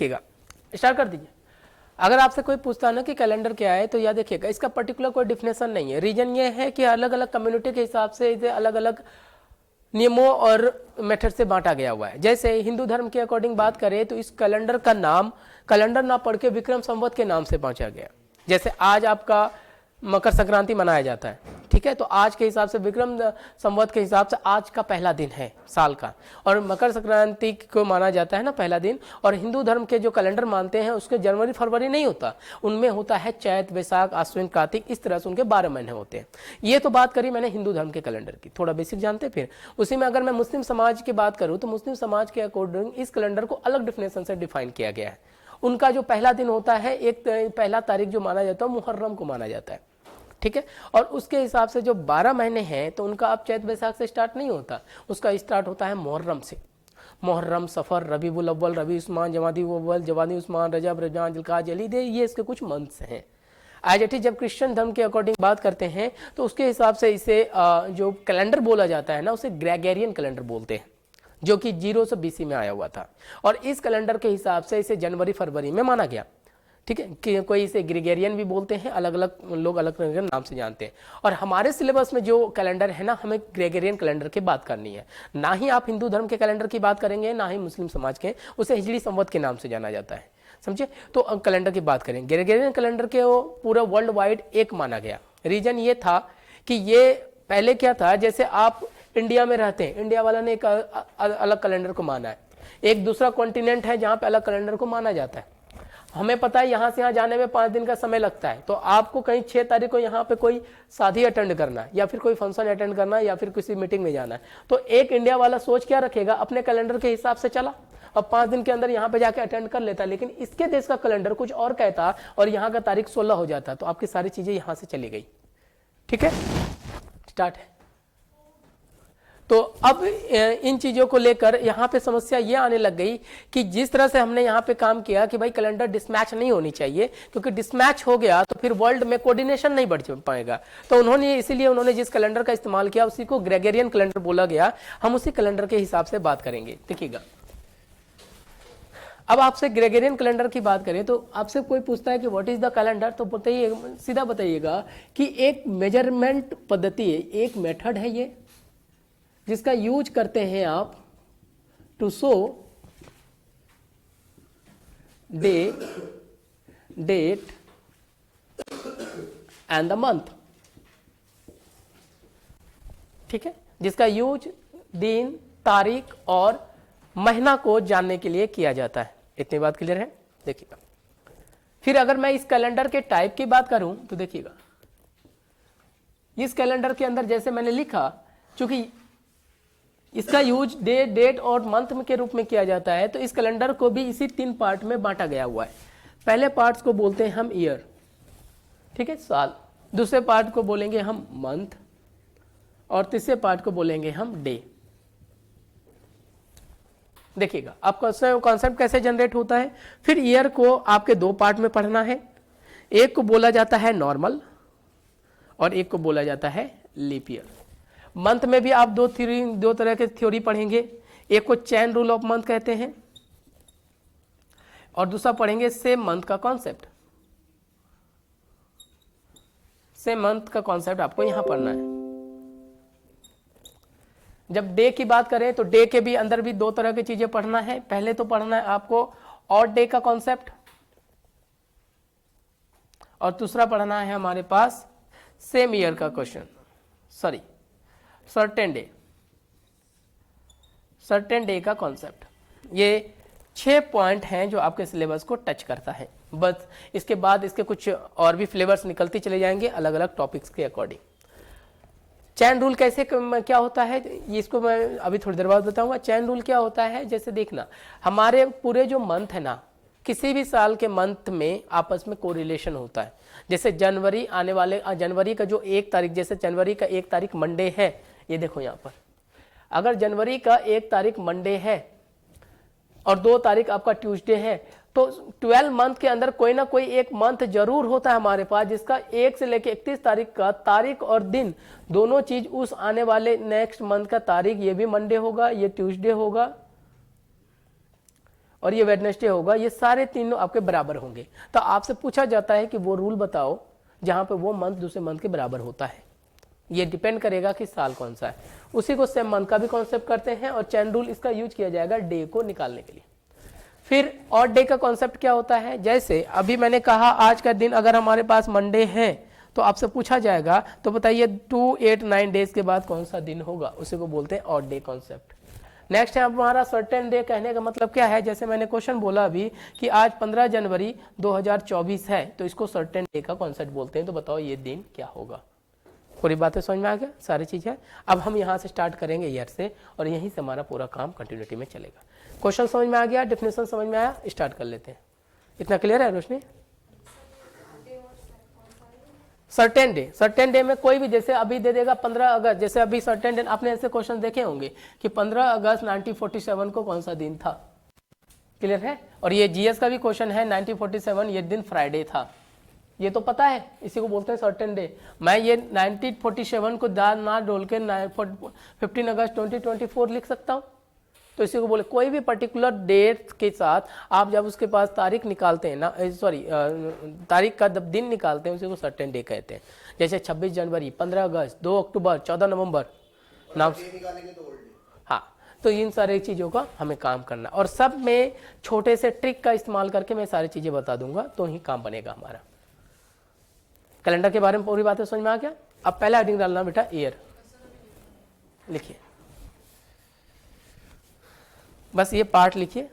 देखिएगा, स्टार्ट कर दीजिए। अगर आपसे कोई पूछता है ना कि कैलेंडर क्या है, तो याद देखिएगा इसका पर्टिकुलर कोई डिफिनेशन नहीं है। रीजन ये है कि अलग अलग कम्युनिटी के हिसाब से इसे अलग अलग नियमों और मेथड से बांटा गया हुआ है। जैसे हिंदू धर्म के अकॉर्डिंग बात करें तो इस कैलेंडर का नाम कैलेंडर ना पढ़ के विक्रम संवत के नाम से बांटा गया। जैसे आज आपका मकर संक्रांति मनाया जाता है, ठीक है, तो आज के हिसाब से विक्रम संवत के हिसाब से आज का पहला दिन है साल का, और मकर संक्रांति को माना जाता है ना पहला दिन। और हिंदू धर्म के जो कैलेंडर मानते हैं उसके जनवरी फरवरी नहीं होता, उनमें होता है चैत वैशाख आश्विन कार्तिक, इस तरह से उनके 12 महीने होते हैं। ये तो बात करी मैंने हिंदू धर्म के कैलेंडर की, थोड़ा बेसिक जानते हैं। फिर उसी में अगर मैं मुस्लिम समाज की बात करूँ तो मुस्लिम समाज के अकॉर्डिंग इस कैलेंडर को अलग डिफिनेशन से डिफाइन किया गया है। उनका जो पहला दिन होता है, एक पहला तारीख जो माना जाता है मुहर्रम को माना जाता है, ठीक है। और उसके हिसाब से जो 12 महीने हैं तो उनका अब चैत वैशाख से स्टार्ट नहीं होता, उसका स्टार्ट होता है मुहर्रम से। मुहर्रम, सफ़र, रबीउल अव्वल, रबी उस्मान, जमादी अव्वल, जवादी उस्मान, रजब, रमजान, जिलकाद, जलीद, ये इसके कुछ मंथ्स हैं। आज इट इज जब क्रिश्चियन धर्म के अकॉर्डिंग बात करते हैं तो उसके हिसाब से इसे जो कैलेंडर बोला जाता है ना उसे ग्रेगोरियन कैलेंडर बोलते हैं, जो कि 0 से BC में आया हुआ था। और इस कैलेंडर के हिसाब से इसे जनवरी फरवरी में माना गया, ठीक है। कि कोई इसे ग्रेगोरियन भी बोलते हैं, अलग अलग लोग अलग अलग नाम से जानते हैं। और हमारे सिलेबस में जो कैलेंडर है ना, हमें ग्रेगोरियन कैलेंडर की बात करनी है, ना ही आप हिंदू धर्म के कैलेंडर की बात करेंगे, ना ही मुस्लिम समाज के, उसे हिजरी संवत के नाम से जाना जाता है, समझे। तो कैलेंडर की बात करें, ग्रेगोरियन कैलेंडर के वो पूरा वर्ल्ड वाइड एक माना गया। रीजन ये था कि ये पहले क्या था, जैसे आप इंडिया में रहते हैं, इंडिया वाला ने एक अलग कैलेंडर को माना है, एक दूसरा कॉन्टिनेंट है जहाँ पे अलग कैलेंडर को माना जाता है। हमें पता है यहाँ से यहाँ जाने में 5 दिन का समय लगता है, तो आपको कहीं 6 तारीख को यहाँ पे कोई शादी अटेंड करना है या फिर कोई फंक्शन अटेंड करना है या फिर किसी मीटिंग में जाना है, तो एक इंडिया वाला सोच क्या रखेगा, अपने कैलेंडर के हिसाब से चला और 5 दिन के अंदर यहाँ पे जाके अटेंड कर लेता। लेकिन इसके देश का कैलेंडर कुछ और कहता और यहाँ का तारीख 16 हो जाता, तो आपकी सारी चीजें यहाँ से चली गई, ठीक है। स्टार्ट है। तो अब इन चीज़ों को लेकर यहाँ पे समस्या ये आने लग गई कि जिस तरह से हमने यहाँ पे काम किया कि भाई कैलेंडर डिसमैच नहीं होनी चाहिए, क्योंकि डिसमैच हो गया तो फिर वर्ल्ड में कोऑर्डिनेशन नहीं बढ़ पाएगा। तो इसीलिए उन्होंने जिस कैलेंडर का इस्तेमाल किया उसी को ग्रेगोरियन कैलेंडर बोला गया। हम उसी कैलेंडर के हिसाब से बात करेंगे, देखिएगा। अब आपसे ग्रेगोरियन कैलेंडर की बात करें तो आपसे कोई पूछता है कि व्हाट इज द कैलेंडर, तो बताइए, सीधा बताइएगा कि एक मेजरमेंट पद्धति है, एक मेथड है ये, जिसका यूज करते हैं आप to show day, date and the month, ठीक है, जिसका यूज दिन, तारीख और महीना को जानने के लिए किया जाता है। इतनी बात क्लियर है, देखिएगा। फिर अगर मैं इस कैलेंडर के टाइप की बात करूं तो देखिएगा, इस कैलेंडर के अंदर जैसे मैंने लिखा, चूंकि इसका यूज डे, डेट और मंथ के रूप में किया जाता है, तो इस कैलेंडर को भी इसी 3 पार्ट में बांटा गया हुआ है। पहले पार्ट्स को बोलते हैं हम ईयर, ठीक है, साल। दूसरे पार्ट को बोलेंगे हम मंथ और तीसरे पार्ट को बोलेंगे हम डे। देखिएगा आपका कॉन्सेप्ट कैसे जनरेट होता है। फिर ईयर को आपके 2 पार्ट में पढ़ना है, एक को बोला जाता है नॉर्मल और एक को बोला जाता है लीप ईयर। मंथ में भी आप दो तरह के थ्योरी पढ़ेंगे, एक को चैन रूल ऑफ मंथ कहते हैं और दूसरा पढ़ेंगे सेम मंथ का कॉन्सेप्ट। सेम मंथ का कॉन्सेप्ट आपको यहां पढ़ना है। जब डे की बात करें तो डे के भी अंदर भी 2 तरह की चीजें पढ़ना है। पहले तो पढ़ना है आपको ऑड डे का कॉन्सेप्ट और दूसरा पढ़ना है हमारे पास सेम ईयर का क्वेश्चन, सॉरी सर्टेन डे का कॉन्सेप्ट। ये 6 पॉइंट हैं जो आपके सिलेबस को टच करता है। बस इसके बाद इसके कुछ और भी फ्लेवर्स निकलते चले जाएंगे अलग अलग टॉपिक्स के अकॉर्डिंग। चैन रूल कैसे क्या होता है, इसको मैं अभी थोड़ी देर बाद बताऊंगा। चैन रूल क्या होता है, जैसे देखना, हमारे पूरे जो मंथ है ना, किसी भी साल के मंथ में आपस में कोरिलेशन होता है। जैसे जनवरी आने वाले जनवरी का जो 1 तारीख, जैसे जनवरी का 1 तारीख मंडे है, ये देखो यहाँ पर, अगर जनवरी का 1 तारीख मंडे है और 2 तारीख आपका ट्यूसडे है, तो 12 मंथ के अंदर कोई ना कोई एक मंथ जरूर होता है हमारे पास जिसका 1 से लेकर 31 तारीख का तारीख और दिन दोनों चीज उस आने वाले नेक्स्ट मंथ का तारीख, ये भी मंडे होगा, ये ट्यूसडे होगा, और ये वेडनेसडे होगा, ये सारे तीनों आपके बराबर होंगे। तो आपसे पूछा जाता है कि वो रूल बताओ जहाँ पे वो मंथ दूसरे मंथ के बराबर होता है। ये डिपेंड करेगा कि साल कौन सा है। उसी को सेम मंथ का भी कॉन्सेप्ट करते हैं और चैन रूल इसका यूज किया जाएगा डे को निकालने के लिए। फिर ऑड डे का कॉन्सेप्ट क्या होता है, जैसे अभी मैंने कहा आज का दिन अगर हमारे पास मंडे है तो आपसे पूछा जाएगा तो बताइए 2, 8, 9 डेज के बाद कौन सा दिन होगा, उसी को बोलते हैं ऑड डे कॉन्सेप्ट। नेक्स्ट है हमारा सर्टेन डे। कहने का मतलब क्या है, जैसे मैंने क्वेश्चन बोला अभी कि आज 15 जनवरी 2024 है तो इसको सर्टेन डे का कॉन्सेप्ट बोलते हैं। तो बताओ ये दिन क्या होगा। पूरी बातें समझ में आ गया, सारी चीज़ें। अब हम यहाँ से स्टार्ट करेंगे ईयर से और यहीं से हमारा पूरा काम कंटिन्यूटी में चलेगा। क्वेश्चन समझ में आ गया, डेफिनेशन समझ में आया, स्टार्ट कर लेते हैं। इतना क्लियर है रोशनी? सर्टेन डे में कोई भी, जैसे अभी दे देगा 15 अगस्त, जैसे अभी सर्टेन डे आपने ऐसे क्वेश्चन देखे होंगे कि 15 अगस्त 1947 को कौन सा दिन था। क्लियर है? और ये जीएस का भी क्वेश्चन है 1947 ये दिन फ्राइडे था, ये तो पता है, इसी को बोलते हैं सर्टेन डे। मैं ये 1947 को दाल ना डोल के 15 अगस्त 2024 लिख सकता हूँ। तो इसी को बोले कोई भी पर्टिकुलर डेट के साथ आप जब उसके पास तारीख निकालते हैं ना, सॉरी तारीख का जब दिन निकालते हैं उसी को सर्टेन डे कहते हैं। जैसे 26 जनवरी, 15 अगस्त, 2 अक्टूबर, 14 नवंबर नाम। हाँ, तो इन सारी चीज़ों का हमें काम करना और सब में छोटे से ट्रिक का इस्तेमाल करके मैं सारी चीज़ें बता दूंगा तो ही काम बनेगा हमारा। कैलेंडर के बारे में पूरी बातें समझ में आ गया। अब पहला हेडिंग डालना बेटा ईयर, लिखिए बस ये पार्ट लिखिए।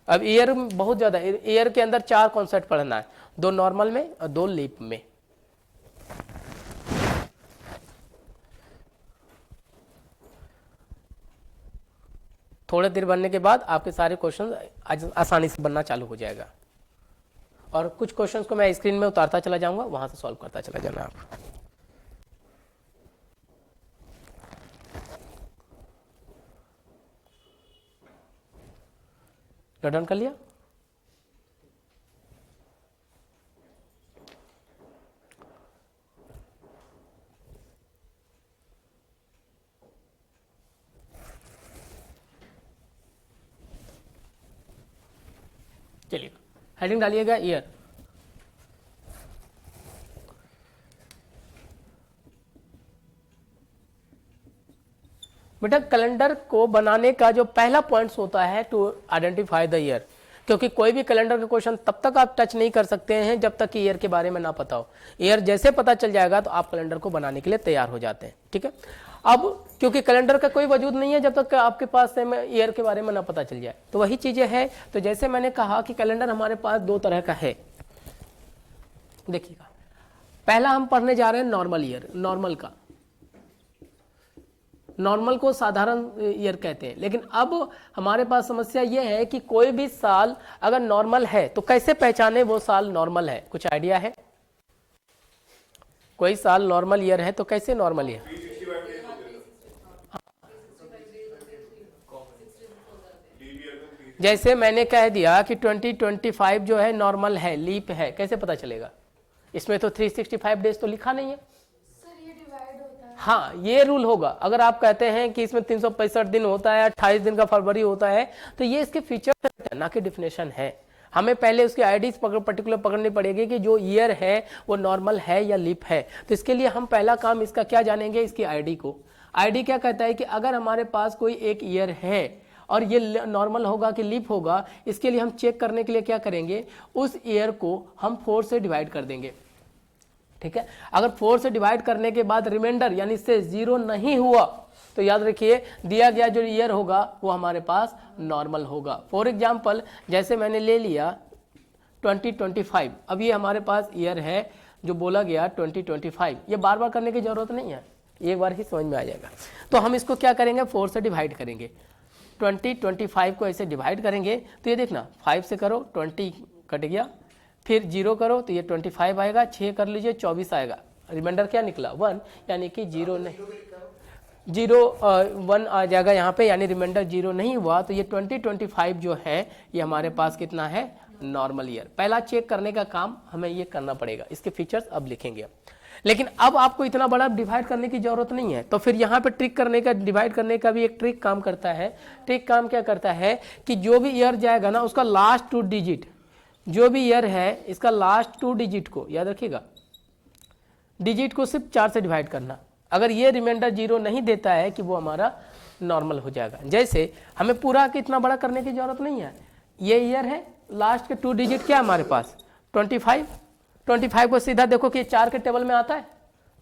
अब ईयर में बहुत ज़्यादा, ईयर के अंदर 4 कॉन्सेप्ट पढ़ना है, 2 नॉर्मल में और 2 लीप में। थोड़े देर बनने के बाद आपके सारे क्वेश्चन आसानी से बनना चालू हो जाएगा और कुछ क्वेश्चंस को मैं स्क्रीन में उतारता चला जाऊंगा, वहां से सॉल्व करता चला जाना आप। डन कर लिया? चलिए हेडिंग डालिएगा ईयर। बेटा कैलेंडर को बनाने का जो पहला पॉइंट्स होता है टू आइडेंटिफाई द ईयर, क्योंकि कोई भी कैलेंडर का क्वेश्चन तब तक आप टच नहीं कर सकते हैं जब तक कि ईयर के बारे में ना पता हो। ईयर जैसे पता चल जाएगा तो आप कैलेंडर को बनाने के लिए तैयार हो जाते हैं। ठीक है, अब क्योंकि कैलेंडर का कोई वजूद नहीं है जब तक आपके पास से ईयर के बारे में ना पता चल जाए, तो वही चीजें हैं। तो जैसे मैंने कहा कि कैलेंडर हमारे पास 2 तरह का है। देखिएगा, पहला हम पढ़ने जा रहे हैं नॉर्मल ईयर। नॉर्मल को साधारण ईयर कहते हैं, लेकिन अब हमारे पास समस्या यह है कि कोई भी साल अगर नॉर्मल है तो कैसे पहचाने वो साल नॉर्मल है? कुछ आइडिया है? कोई साल नॉर्मल ईयर है तो कैसे नॉर्मल ईयर? जैसे मैंने कह दिया कि 2025 जो है नॉर्मल है, लीप है, कैसे पता चलेगा? इसमें तो 365 डेज तो लिखा नहीं है। हाँ, ये रूल होगा। अगर आप कहते हैं कि इसमें 365 दिन होता है, 28 दिन का फरवरी होता है, तो ये इसके फीचर है ना कि डिफिनेशन है। हमें पहले उसकी आईडी पर्टिकुलर पकड़नी पड़ेगी कि जो ईयर है वो नॉर्मल है या लीप है। तो इसके लिए हम पहला काम इसका क्या जानेंगे, इसकी आईडी को। आईडी क्या कहता है कि अगर हमारे पास कोई एक ईयर है और ये नॉर्मल होगा कि लीप होगा, इसके लिए हम चेक करने के लिए क्या करेंगे, उस ईयर को हम 4 से डिवाइड कर देंगे। ठीक है, अगर 4 से डिवाइड करने के बाद रिमाइंडर यानी से 0 नहीं हुआ तो याद रखिए दिया गया जो ईयर होगा वो हमारे पास नॉर्मल होगा। फॉर एग्जांपल जैसे मैंने ले लिया 2025, अब ये हमारे पास ईयर है जो बोला गया 2025, ये बार बार करने की जरूरत नहीं है, एक बार ही समझ में आ जाएगा। तो हम इसको क्या करेंगे, 4 से डिवाइड करेंगे। 2025 को ऐसे डिवाइड करेंगे तो ये देखना 5 से करो 20 कट गया, फिर 0 करो तो ये 25 आएगा, 6 कर लीजिए 24 आएगा, रिमाइंडर क्या निकला 1, यानी कि 0 नहीं 1 आ जाएगा यहाँ पे, यानी रिमाइंडर 0 नहीं हुआ। तो ये 2025 जो है ये हमारे पास कितना है, नॉर्मल ईयर। पहला चेक करने का काम हमें ये करना पड़ेगा। इसके फीचर्स अब लिखेंगे। लेकिन अब आपको इतना बड़ा डिवाइड करने की जरूरत नहीं है, तो फिर यहाँ पे ट्रिक करने का, डिवाइड करने का भी एक ट्रिक काम करता है। ट्रिक काम क्या करता है कि जो भी ईयर जाएगा ना उसका लास्ट 2 डिजिट, जो भी ईयर है इसका लास्ट 2 डिजिट को याद रखिएगा, डिजिट को सिर्फ 4 से डिवाइड करना। अगर ये रिमाइंडर 0 नहीं देता है कि वो हमारा नॉर्मल हो जाएगा। जैसे हमें पूरा इतना बड़ा करने की जरूरत नहीं है, ये ईयर है, लास्ट के 2 डिजिट क्या है हमारे पास 25 को सीधा देखो कि 4 के टेबल में आता है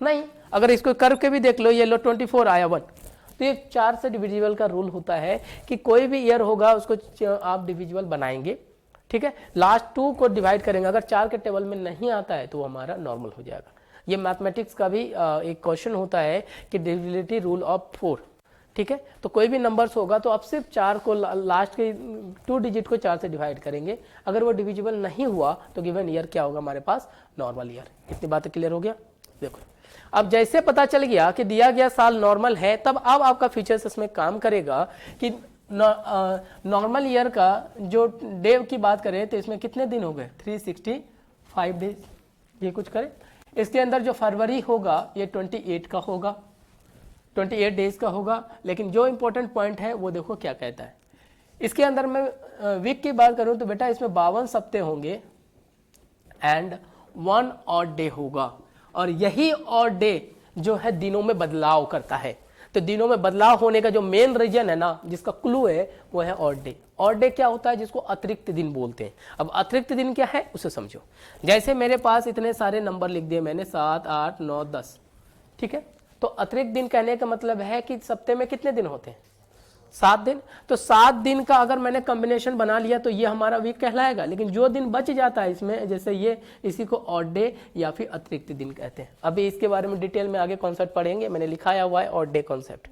नहीं। अगर इसको कर के भी देख लो, ये लो 24 आया 1, तो ये 4 से डिविजिबल का रूल होता है कि कोई भी ईयर होगा उसको आप डिविजिबल बनाएंगे, ठीक है। लास्ट 2 को डिवाइड करेंगे, अगर 4 के टेबल में नहीं आता है तो हमारा नॉर्मल हो जाएगा। ये मैथमेटिक्स का भी एक क्वेश्चन होता है कि डिविजिबिलिटी रूल ऑफ 4, ठीक है। तो कोई भी नंबर्स होगा तो आप सिर्फ 4 को लास्ट के 2 डिजिट को 4 से डिवाइड करेंगे। अगर वो डिविजिबल नहीं हुआ तो गिवन ईयर क्या होगा हमारे पास, नॉर्मल ईयर। इतनी बातें क्लियर हो गया। देखो अब जैसे पता चल गया कि दिया गया साल नॉर्मल है, तब अब आपका फीचर्स इसमें काम करेगा कि नॉर्मल ईयर का जो डे की बात करें तो इसमें कितने दिन हो गए 365 डेज, ये कुछ करें। इसके अंदर जो फरवरी होगा ये 28 का होगा, 28 डेज का होगा। लेकिन जो इंपॉर्टेंट पॉइंट है वो देखो क्या कहता है। इसके अंदर मैं वीक की बात करूं तो बेटा इसमें 52 सप्ते होंगे एंड 1 ऑड डे होगा, और यही ऑड डे जो है दिनों में बदलाव करता है। तो दिनों में बदलाव होने का जो मेन रीजन है ना, जिसका क्लू है वो है ऑड डे। ऑड डे क्या होता है, जिसको अतिरिक्त दिन बोलते हैं। अब अतिरिक्त दिन क्या है उसे समझो। जैसे मेरे पास इतने सारे नंबर लिख दिए मैंने 7, 8, 9, 10, ठीक है। तो अतिरिक्त दिन कहने का मतलब है कि सप्ते में कितने दिन होते हैं 7 दिन। तो 7 दिन का अगर मैंने कॉम्बिनेशन बना लिया तो ये हमारा वीक कहलाएगा। लेकिन जो दिन बच जाता है इसमें, जैसे ये, इसी को ऑड डे या फिर अतिरिक्त दिन कहते हैं। अभी इसके बारे में डिटेल में आगे कॉन्सेप्ट पढ़ेंगे, मैंने लिखाया हुआ है ऑड डे कॉन्सेप्ट।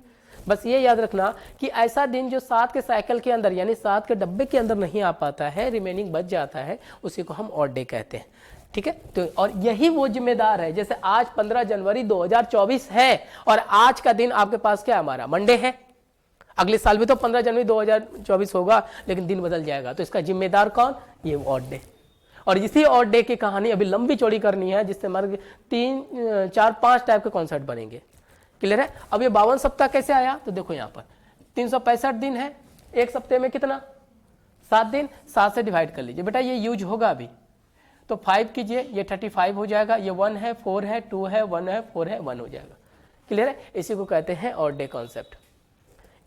बस ये याद रखना कि ऐसा दिन जो 7 के साइकिल के अंदर यानी 7 के डब्बे के अंदर नहीं आ पाता है, रिमेनिंग बच जाता है, उसी को हम ऑड डे कहते हैं, ठीक है। तो और यही वो जिम्मेदार है। जैसे आज 15 जनवरी 2024 है और आज का दिन आपके पास क्या हमारा मंडे है। अगले साल भी तो 15 जनवरी 2024 होगा, लेकिन दिन बदल जाएगा। तो इसका जिम्मेदार कौन, ये ऑड डे। और इसी ऑड डे की कहानी अभी लंबी चौड़ी करनी है, जिससे हमारे 3, 4, 5 टाइप के कॉन्सेप्ट बनेंगे। क्लियर है। अब ये 52 सप्ताह कैसे आया, तो देखो यहाँ पर 365 दिन है, एक सप्ते में कितना 7 दिन, 7 से डिवाइड कर लीजिए बेटा, ये यूज होगा अभी। तो 5 कीजिए, ये 35 हो जाएगा। ये 1 है, 4 है, 2 है, 1 है, 4 है, 1 हो जाएगा। क्लियर है। इसी को कहते हैं ऑड डे कॉन्सेप्ट।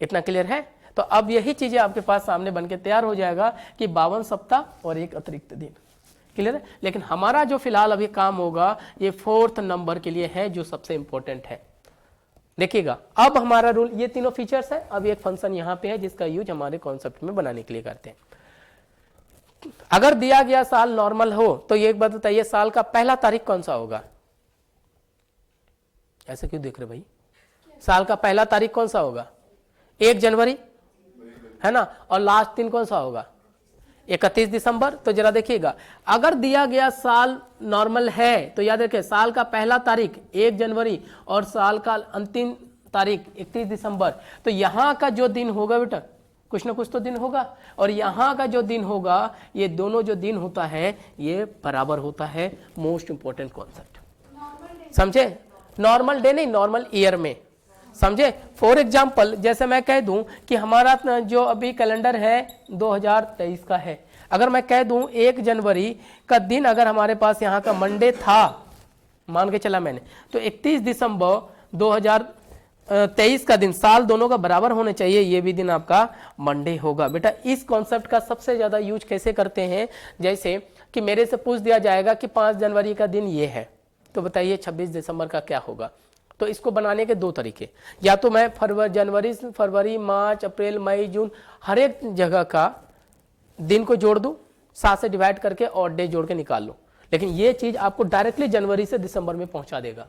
इतना क्लियर है। तो अब यही चीजें आपके पास सामने बनके तैयार हो जाएगा कि 52 सप्ताह और एक अतिरिक्त दिन। क्लियर है। लेकिन हमारा जो फिलहाल अभी काम होगा ये 4th नंबर के लिए है, जो सबसे इंपॉर्टेंट है। देखिएगा अब हमारा रूल, ये तीनों फीचर्स है। अब एक फंक्शन यहाँ पे है जिसका यूज हमारे कॉन्सेप्ट में बनाने के लिए करते हैं। अगर दिया गया साल नॉर्मल हो तो ये एक बात बताइए, साल का पहला तारीख कौन सा होगा। ऐसे क्यों देख रहे भाई, साल का पहला तारीख कौन सा होगा, 1 जनवरी है ना। और लास्ट दिन कौन सा होगा 31 दिसंबर। तो जरा देखिएगा, अगर दिया गया साल नॉर्मल है तो याद रखिए साल का पहला तारीख 1 जनवरी और साल का अंतिम तारीख 31 दिसंबर। तो यहाँ का जो दिन होगा बेटा, कुछ ना कुछ तो दिन होगा, और यहाँ का जो दिन होगा, ये दोनों जो दिन होता है ये बराबर होता है। मोस्ट इंपॉर्टेंट कॉन्सेप्ट समझे। नॉर्मल डे नहीं, नॉर्मल ईयर में, समझे। फॉर एग्जाम्पल जैसे मैं कह दूं कि हमारा जो अभी कैलेंडर है 2023 का है, अगर मैं कह दूं 1 जनवरी का दिन अगर हमारे पास यहाँ का मंडे था, मान के चला मैंने, तो 31 दिसंबर 2023 का दिन, साल दोनों का बराबर होने चाहिए, ये भी दिन आपका मंडे होगा। बेटा इस कॉन्सेप्ट का सबसे ज्यादा यूज कैसे करते हैं, जैसे कि मेरे से पूछ दिया जाएगा कि 5 जनवरी का दिन ये है, तो बताइए 26 दिसंबर का क्या होगा। तो इसको बनाने के 2 तरीके, या तो मैं फरवरी, मार्च, अप्रैल, मई, जून हर एक जगह का दिन को जोड़ दूं, 7 से डिवाइड करके और डे जोड़ के निकाल लो। लेकिन ये चीज आपको डायरेक्टली जनवरी से दिसंबर में पहुंचा देगा।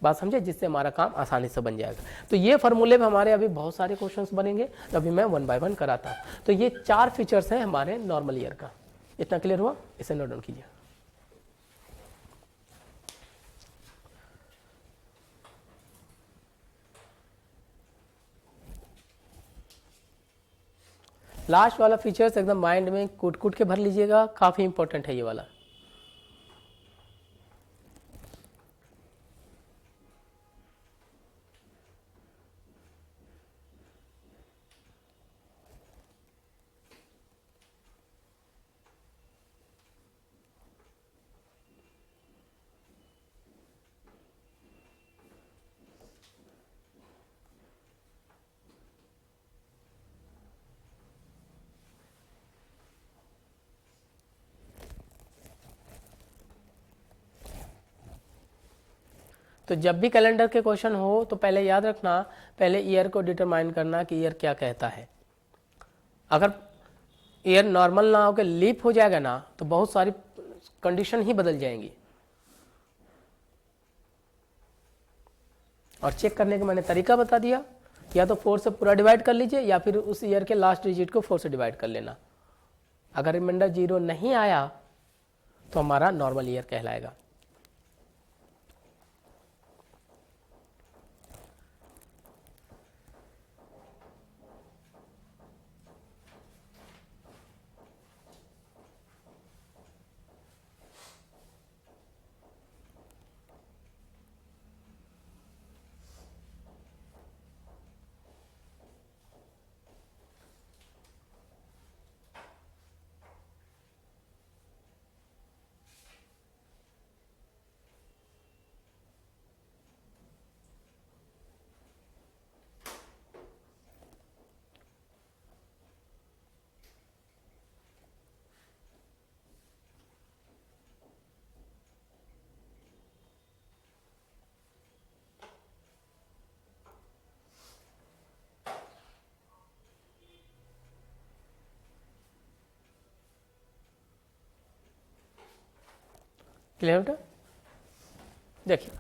बात समझे, जिससे हमारा काम आसानी से बन जाएगा। तो ये फॉर्मूले में हमारे अभी बहुत सारे क्वेश्चंस बनेंगे, तो अभी मैं 1 बाय 1 कराता हूं। तो ये 4 फीचर्स हैं हमारे नॉर्मल ईयर का। इतना क्लियर हुआ, इसे नोट डाउन कीजिए। लास्ट वाला फीचर्स एकदम माइंड में कूट कूट के भर लीजिएगा, काफी इंपॉर्टेंट है ये वाला। तो जब भी कैलेंडर के क्वेश्चन हो तो पहले याद रखना, पहले ईयर को डिटरमाइन करना कि ईयर क्या कहता है। अगर ईयर नॉर्मल ना होकर लीप हो जाएगा ना तो बहुत सारी कंडीशन ही बदल जाएंगी। और चेक करने का मैंने तरीका बता दिया, या तो 4 से पूरा डिवाइड कर लीजिए या फिर उस ईयर के लास्ट डिजिट को 4 से डिवाइड कर लेना। अगर रिमाइंडर 0 नहीं आया तो हमारा नॉर्मल ईयर कहलाएगा। क्लियर बेटा? देखिए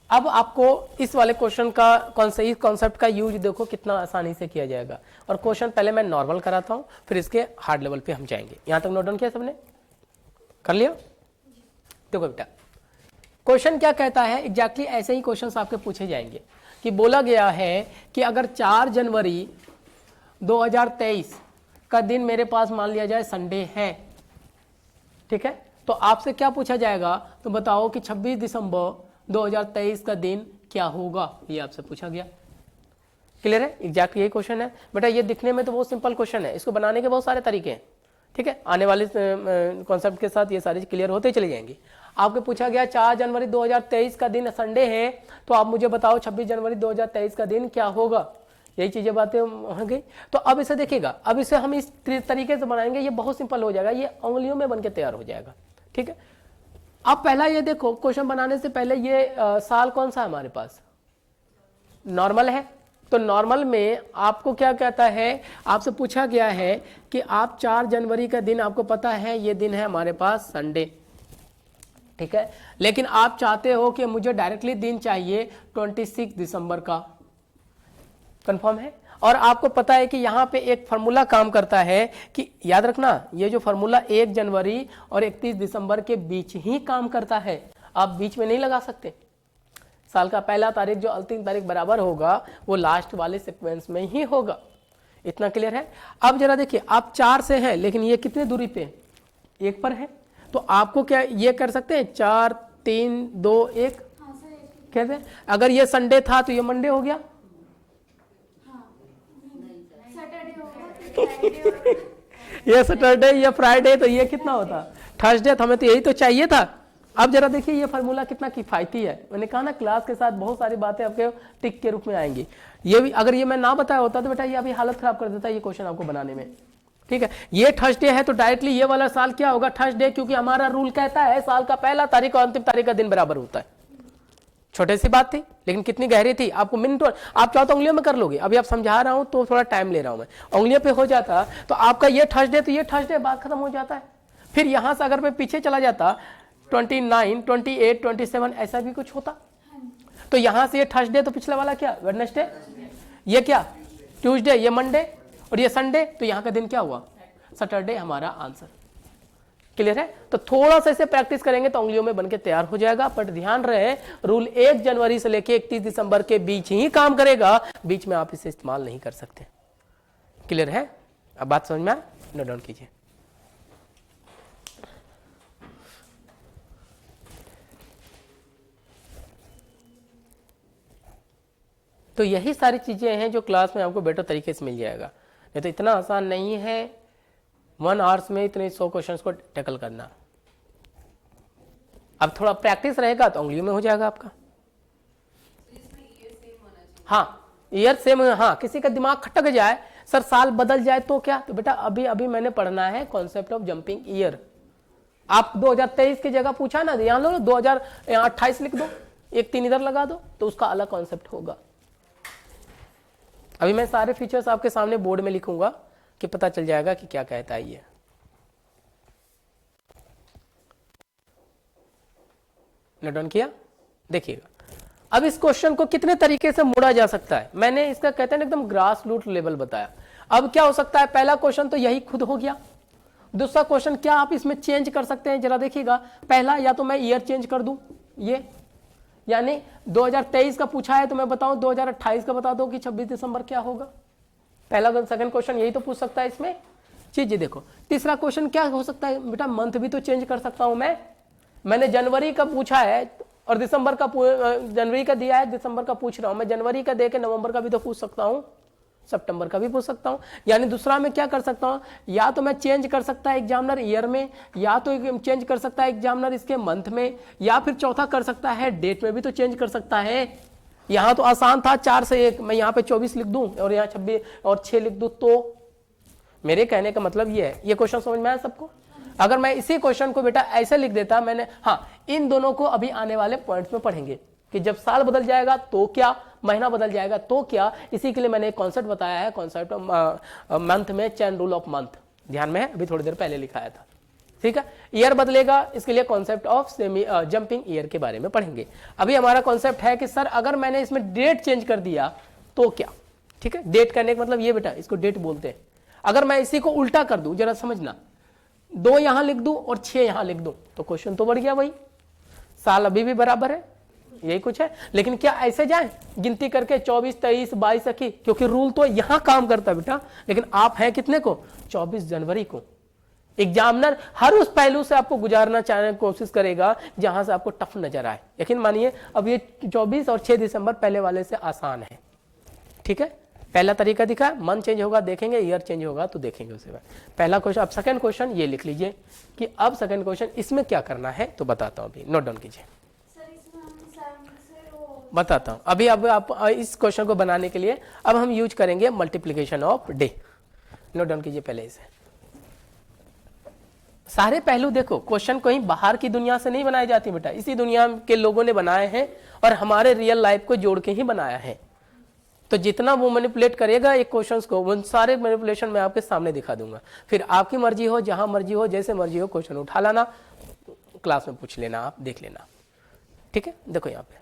अब आपको इस वाले क्वेश्चन का इस कॉन्सेप्ट का यूज देखो कितना आसानी से किया जाएगा। और क्वेश्चन पहले मैं नॉर्मल कराता हूं, फिर इसके हार्ड लेवल पे हम जाएंगे। यहां तक नोट डाउन किया सबने? कर लिया? देखो बेटा क्वेश्चन क्या कहता है, एग्जैक्टली ऐसे ही क्वेश्चंस आपके पूछे जाएंगे कि बोला गया है कि अगर 4 जनवरी 2023 का दिन मेरे पास मान लिया जाए संडे है, ठीक है, तो आपसे क्या पूछा जाएगा, तो बताओ कि 26 दिसंबर 2023 का दिन क्या होगा, ये आपसे पूछा गया। क्लियर है? एग्जैक्ट यही क्वेश्चन है बेटा। ये दिखने में तो बहुत सिंपल क्वेश्चन है, इसको बनाने के बहुत सारे तरीके हैं, ठीक है। आने वाले कॉन्सेप्ट के साथ ये सारी क्लियर होते चले जाएंगे। आपको पूछा गया 4 जनवरी 2023 का दिन संडे है, तो आप मुझे बताओ 26 जनवरी 2023 का दिन क्या होगा। यही चीजें बातें हो गई। तो अब इसे देखिएगा, अब इसे हम इस तरीके से बनाएंगे, ये बहुत सिंपल हो जाएगा, ये उंगलियों में बनके तैयार हो जाएगा, ठीक है। अब पहला ये देखो, क्वेश्चन बनाने से पहले ये साल कौन सा है हमारे पास, नॉर्मल है। तो नॉर्मल में आपको क्या कहता है, आपसे पूछा गया है कि आप 4 जनवरी का दिन आपको पता है ये दिन है हमारे पास संडे, ठीक है। लेकिन आप चाहते हो कि मुझे डायरेक्टली दिन चाहिए 26 दिसंबर का, कंफर्म है। और आपको पता है कि यहाँ पे एक फार्मूला काम करता है कि याद रखना, ये जो फार्मूला 1 जनवरी और 31 दिसंबर के बीच ही काम करता है, आप बीच में नहीं लगा सकते। साल का पहला तारीख जो अंतिम तारीख बराबर होगा वो लास्ट वाले सीक्वेंस में ही होगा। इतना क्लियर है? अब जरा देखिए, आप 4 से हैं लेकिन ये कितने दूरी पे, 1 पर है, तो आपको क्या ये कर सकते हैं 4 3 2 1 कहते हैं। अगर ये संडे था तो ये मंडे हो गया, ये सैटरडे, ये फ्राइडे, तो ये कितना होता थर्सडे। तो हमें तो यही तो चाहिए था। अब जरा देखिए ये फार्मूला कितना किफायती है। मैंने कहा ना क्लास के साथ बहुत सारी बातें आपके टिक के रूप में आएंगी। ये भी अगर ये मैं ना बताया होता तो बेटा ये अभी हालत खराब कर देता ये क्वेश्चन आपको बनाने में, ठीक है। ये थर्सडे है तो डायरेक्टली ये वाला साल क्या होगा, थर्सडे, क्योंकि हमारा रूल कहता है साल का पहला तारीख और अंतिम तारीख का दिन बराबर होता है। छोटी सी बात थी लेकिन कितनी गहरी थी, आपको मिनट, आप चाहो तो उंगलियों में कर लोगे। अभी आप समझा रहा हूं तो थोड़ा टाइम ले रहा हूं मैं, उंगलियों पे हो जाता तो आपका ये थर्सडे तो ये थर्सडे, बात खत्म हो जाता है। फिर यहां से अगर मैं पीछे चला जाता 29, 28, 27 ऐसा भी कुछ होता, तो यहां से ये थर्सडे तो पिछला वाला क्या वेडनेसडे, ये क्या ट्यूसडे, ये मंडे और ये संडे, तो यहाँ का दिन क्या हुआ सैटरडे, हमारा आंसर। क्लियर है? तो थोड़ा सा इसे प्रैक्टिस करेंगे तो उंगलियों में बनके तैयार हो जाएगा। बट ध्यान रहे रूल 1 जनवरी से लेके 31 दिसंबर के बीच ही काम करेगा, बीच में आप इसे इस्तेमाल नहीं कर सकते। क्लियर है? अब बात समझ में आए? नोट डाउन कीजिए। तो यही सारी चीजें हैं जो क्लास में आपको बेटर तरीके से मिल जाएगा। नहीं तो इतना आसान नहीं है 1 आवर्स में इतने 100 क्वेश्चंस को टैकल करना। अब थोड़ा प्रैक्टिस रहेगा तो उंगलियों में हो जाएगा आपका। हाँ ईयर सेम, हाँ किसी का दिमाग खटक जाए सर साल बदल जाए तो क्या? तो बेटा अभी अभी मैंने पढ़ना है कॉन्सेप्ट ऑफ जंपिंग ईयर। आप 2023 की जगह पूछा ना, यहां लो 2028 लिख दो, एक 3 इधर लगा दो, तो उसका अलग कॉन्सेप्ट होगा। अभी मैं सारे फीचर्स आपके सामने बोर्ड में लिखूंगा कि पता चल जाएगा कि क्या कहता है ये। नोट डाउन किया? देखिएगा अब इस क्वेश्चन को कितने तरीके से मोड़ा जा सकता है। मैंने इसका कहते हैं एकदम ग्रास रूट लेवल बताया। अब क्या हो सकता है, पहला क्वेश्चन तो यही खुद हो गया। दूसरा क्वेश्चन क्या आप इसमें चेंज कर सकते हैं, जरा देखिएगा। पहला, या तो मैं ईयर चेंज कर दूं, ये यानी 2023 का पूछा है तो मैं बताऊं 2028 का बता दो कि 26 दिसंबर क्या होगा। पहला सेकंड क्वेश्चन यही तो पूछ सकता है इसमें चीज। देखो तीसरा क्वेश्चन क्या हो सकता है बेटा, मंथ भी तो चेंज कर सकता हूं मैंने जनवरी का पूछा है और दिसंबर का, जनवरी का दिया है, दिसंबर का पूछ रहा हूं मैं, जनवरी का दे के नवंबर का भी तो पूछ सकता हूं, सितंबर का भी पूछ सकता हूं। यानी दूसरा मैं क्या कर सकता हूं, या तो मैं चेंज कर सकता है एग्जामिनर ईयर में, या तो चेंज कर सकता है एग्जामिनर इसके मंथ में, या फिर चौथा कर सकता है डेट में भी तो चेंज कर सकता है। यहां तो आसान था 4 से 1, मैं यहां पे 24 लिख दूं और यहां 26 और 6 लिख दूं। तो मेरे कहने का मतलब ये है, ये क्वेश्चन समझ में आया सबको? अगर मैं इसी क्वेश्चन को बेटा ऐसे लिख देता मैंने, हाँ इन दोनों को अभी आने वाले पॉइंट्स में पढ़ेंगे कि जब साल बदल जाएगा तो क्या, महीना बदल जाएगा तो क्या। इसी के लिए मैंने एक कॉन्सेप्ट बताया है, कॉन्सेप्ट मंथ में चेन रूल ऑफ मंथ, ध्यान में है, अभी थोड़ी देर पहले लिखाया था। ठीक है, ईयर बदलेगा, इसके लिए concept of semi jumping year के बारे में पढ़ेंगे। अभी हमारा कॉन्सेप्ट है कि सर अगर मैंने इसमें डेट चेंज कर दिया तो क्या। ठीक है, डेट करने का मतलब ये बेटा, इसको डेट बोलते हैं। अगर मैं इसी को उल्टा कर दूं, जरा समझना, 2 यहां लिख दूं और 6 यहां लिख दूं तो क्वेश्चन तो बढ़ गया भाई, साल अभी भी बराबर है, यही कुछ है। लेकिन क्या ऐसे जाए गिनती करके 24, 23, 22 की, क्योंकि रूल तो यहां काम करता है बेटा। लेकिन आप हैं कितने को, 24 जनवरी को। एग्जामिनर हर उस पहलू से आपको गुजारना चाहने की कोशिश करेगा जहां से आपको टफ नजर आए। यकीन मानिए अब ये 24 और 6 दिसंबर पहले वाले से आसान है। ठीक है, पहला तरीका दिखा, मंथ चेंज होगा देखेंगे, ईयर चेंज होगा तो देखेंगे उसे। पहला क्वेश्चन। अब सेकंड क्वेश्चन ये लिख लीजिए कि अब सेकंड क्वेश्चन इसमें क्या करना है तो बताता हूं, अभी नोट डाउन कीजिए, बताता हूं अभी। अब आप इस क्वेश्चन को बनाने के लिए अब हम यूज करेंगे multiplication of day. Note down कीजिए पहले इसे। सारे पहलू देखो, क्वेश्चन कहीं बाहर की दुनिया से नहीं बनाई जाती बेटा, इसी दुनिया के लोगों ने बनाए हैं और हमारे रियल लाइफ को जोड़ के ही बनाया है। तो जितना वो मैनिपुलेट करेगा एक क्वेश्चंस को, वो सारे मैनिपुलेशन मैं आपके सामने दिखा दूंगा। फिर आपकी मर्जी हो, जहां मर्जी हो, जैसे मर्जी हो, क्वेश्चन उठा लाना, क्लास में पूछ लेना, आप देख लेना। ठीक है, देखो यहाँ पे